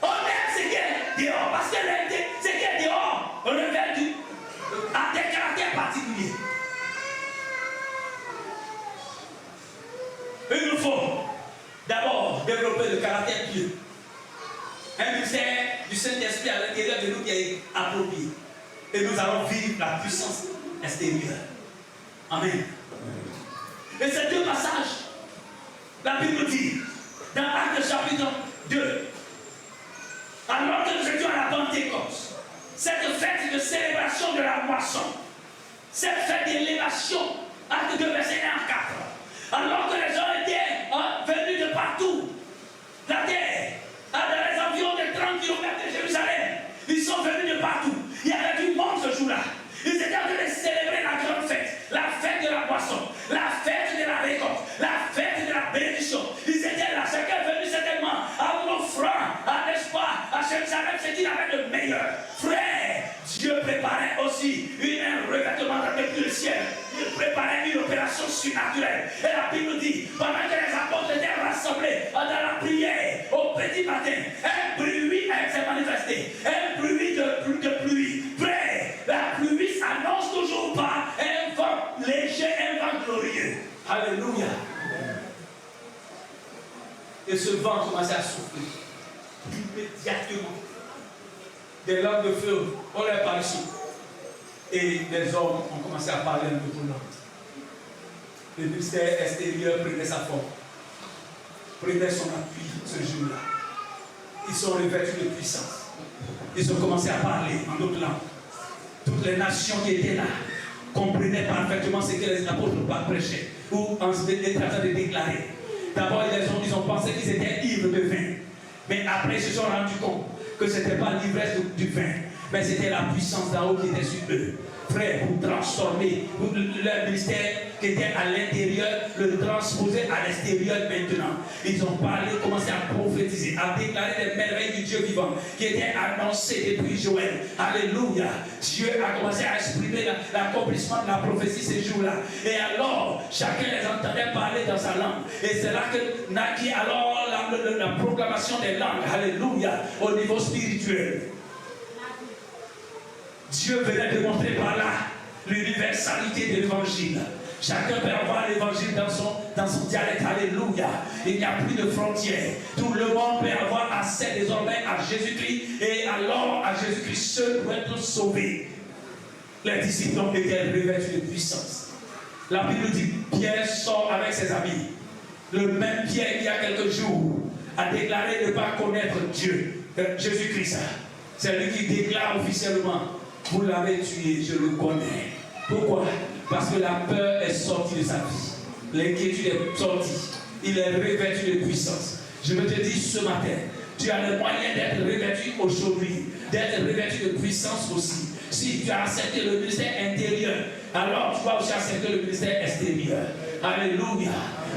on aime ce qui est dehors, parce que ce qui est dehors révèle à des caractères particuliers. Il nous faut d'abord développer le caractère pieux. Un ministère du Saint-Esprit à l'intérieur de nous qui est approprié. Et nous allons vivre la puissance extérieure. Amen. Et ces deux passages, la Bible dit, dans Actes chapitre 2, alors que nous étions à la Pentecôte, cette fête de célébration de la moisson, cette fête d'élévation, Actes 2, verset 1 à 4, alors que les gens étaient venus de partout, la terre, dans les environs de 30 km de Jérusalem, ils sont venus de partout. Il y avait du monde ce jour-là. Ils étaient en train de célébrer la grande fête, la fête de la moisson, la fête de la récolte, la fête de la bénédiction. Ils étaient là, chacun venu certainement à une offrande, à l'espoir, à Jérusalem, c'est qu'il avait le meilleur. Frère, Dieu préparait aussi un revêtement depuis le ciel. Il préparait une opération surnaturelle. Et la Bible dit, pendant que les apôtres étaient rassemblés dans la prière, au petit matin, un bruit s'est manifesté. Un bruit de pluie. Frère, la pluie s'annonce toujours par un vent léger, un vent glorieux. Alléluia. Et ce vent commençait à souffler. Immédiatement. Des langues de feu ont leur apparition. Et les hommes ont commencé à parler un peu tout le monde. Le ministère extérieur prenait sa forme, prenait son appui ce jour-là. Ils sont revêtus de puissance. Ils ont commencé à parler en d'autres langues. Toutes les nations qui étaient là comprenaient parfaitement ce que les apôtres prêchaient ou étaient en train de déclarer. D'abord, ils ont pensé qu'ils étaient ivres de vin. Mais après, ils se sont rendus compte que ce n'était pas l'ivresse du vin, mais c'était la puissance d'en haut qui était sur eux. Frère, pour transformer leur ministère qui était à l'intérieur, le transposer à l'extérieur maintenant. Ils ont parlé, commencé à prophétiser, à déclarer les merveilles du Dieu vivant qui étaient annoncées depuis Joël. Alléluia. Dieu a commencé à exprimer l'accomplissement de la prophétie ces jours-là. Et alors, chacun les entendait parler dans sa langue. Et c'est là que naquit alors la proclamation des langues. Alléluia. Au niveau spirituel. Dieu venait de montrer par là l'universalité de l'évangile. Chacun peut avoir l'évangile dans son dialecte. Alléluia. Il n'y a plus de frontières. Tout le monde peut avoir accès désormais à Jésus-Christ. Et alors à Jésus-Christ seul pour être sauvé. Les disciples ont été revêtus de puissance. La Bible dit, Pierre sort avec ses amis. Le même Pierre qui il y a quelques jours a déclaré ne pas connaître Dieu, Jésus-Christ. C'est lui qui déclare officiellement, vous l'avez tué, je le connais. Pourquoi? Parce que la peur est sortie de sa vie. L'inquiétude est sortie. Il est revêtu de puissance. Je veux te dire ce matin, tu as le moyen d'être revêtu aujourd'hui, d'être revêtu de puissance aussi. Si tu as accepté le ministère intérieur, alors tu vas aussi accepter le ministère extérieur. Alléluia.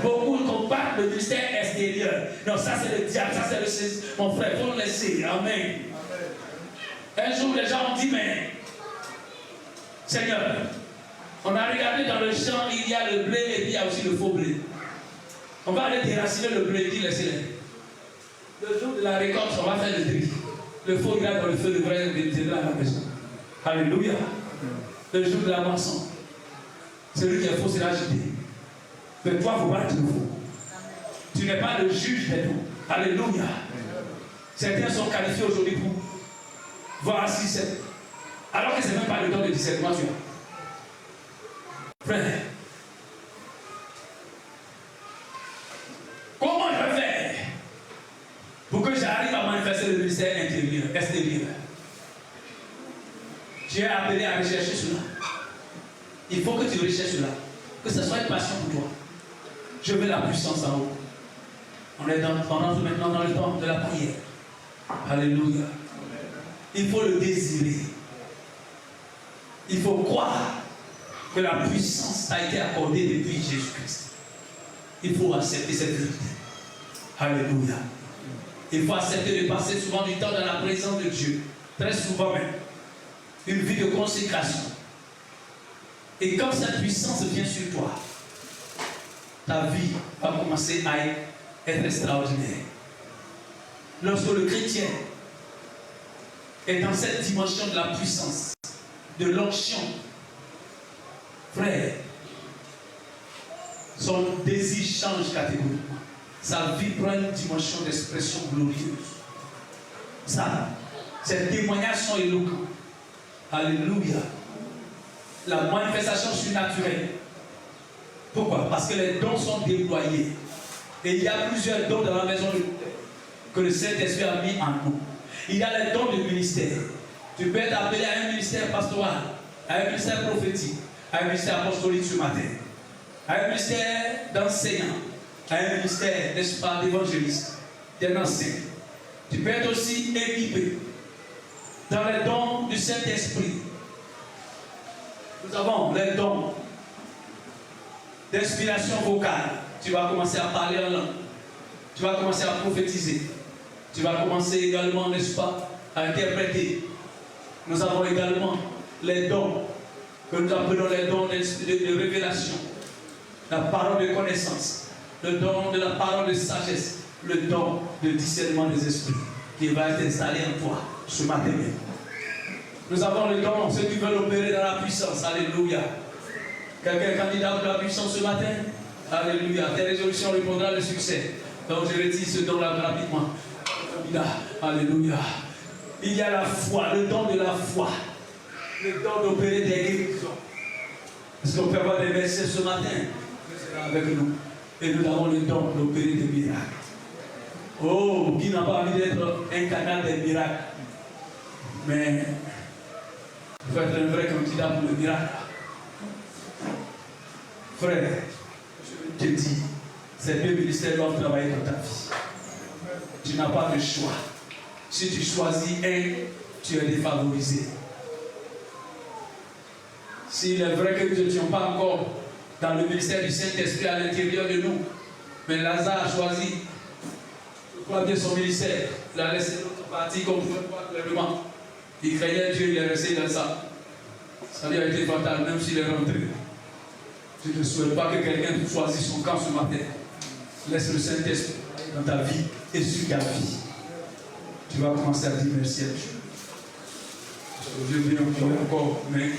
Beaucoup combattent le ministère extérieur. Non, ça c'est le diable, ça c'est le... Mon frère, il faut le laisser. Amen. Un jour, les gens ont dit, mais Seigneur, on a regardé dans le champ, il y a le blé et puis il y a aussi le faux blé. On va aller déraciner le blé, dit laissez-le. Le jour de la récolte, on va faire le tri. Le faux, il est dans le feu, le vrai, il est là à la maison. Alléluia. Le jour de la moisson, celui qui est faux sera jeté. Mais toi, il ne faut pas être faux. Tu n'es pas le juge des tout. Alléluia. Certains sont qualifiés aujourd'hui pour voir si c'est. Alors que ce n'est même pas le temps de discernement, tu as. Frère, comment je vais faire pour que j'arrive à manifester le ministère intérieur, extérieur? Tu es appelé à rechercher cela. Il faut que tu recherches cela. Que ce soit une passion pour toi. Je veux la puissance en haut. On entre maintenant dans le temps de la prière. Alléluia. Il faut le désirer. Il faut croire que la puissance a été accordée depuis Jésus-Christ. Il faut accepter cette vérité. Alléluia. Il faut accepter de passer souvent du temps dans la présence de Dieu. Très souvent même. Une vie de consécration. Et quand cette puissance vient sur toi, ta vie va commencer à être extraordinaire. Lorsque le chrétien est dans cette dimension de la puissance, de l'onction, frère, son désir change catégoriquement. Sa vie prend une dimension d'expression glorieuse. Ça, ces témoignages sont éloquents. Alléluia. La manifestation surnaturelle. Pourquoi? Parce que les dons sont déployés. Et il y a plusieurs dons dans la maison de Dieu que le Saint-Esprit a mis en nous. Il y a les dons de ministère. Tu peux être appelé à un ministère pastoral, à un ministère prophétique, à un ministère apostolique ce matin, à un ministère d'enseignant, à un ministère, n'est-ce pas, d'évangéliste, d'un enseignant. Tu peux être aussi équipé dans les dons du Saint-Esprit. Nous avons les dons d'inspiration vocale. Tu vas commencer à parler en langue. Tu vas commencer à prophétiser. Tu vas commencer également, n'est-ce pas, à interpréter. Nous avons également les dons que nous appelons les dons de révélation. La parole de connaissance. Le don de la parole de sagesse. Le don de discernement des esprits qui va être installé en toi ce matin même. Nous avons le don, ceux qui veulent opérer dans la puissance. Alléluia. Quelqu'un est candidat pour la puissance ce matin? Alléluia. Tes résolutions répondront le succès. Donc je retire ce don-là rapidement. Alléluia. Il y a la foi, le don de la foi. Le don d'opérer des guérisons. Est-ce qu'on peut avoir des versets ce matin? Avec nous. Et nous avons le don d'opérer des miracles. Oh, qui n'a pas envie d'être un canal des miracles? Mais il faut être un vrai candidat pour le miracle. Frère, je te dis, ces deux ministères doivent travailler dans ta vie. Tu n'as pas de choix. Si tu choisis un, tu es défavorisé. S'il est vrai que nous n'étions pas encore dans le ministère du Saint-Esprit à l'intérieur de nous, mais Lazare a choisi, je crois bien, son ministère. Il a laissé l'autre partie comme gouvernement. Il craignait Dieu, il est resté dans ça. Ça lui a été fatal, même s'il est rentré. Je ne souhaite pas que quelqu'un choisisse son camp ce matin. Laisse le Saint-Esprit dans ta vie et sur ta vie. Tu vas commencer à dire merci à Dieu. Je viens encore, mais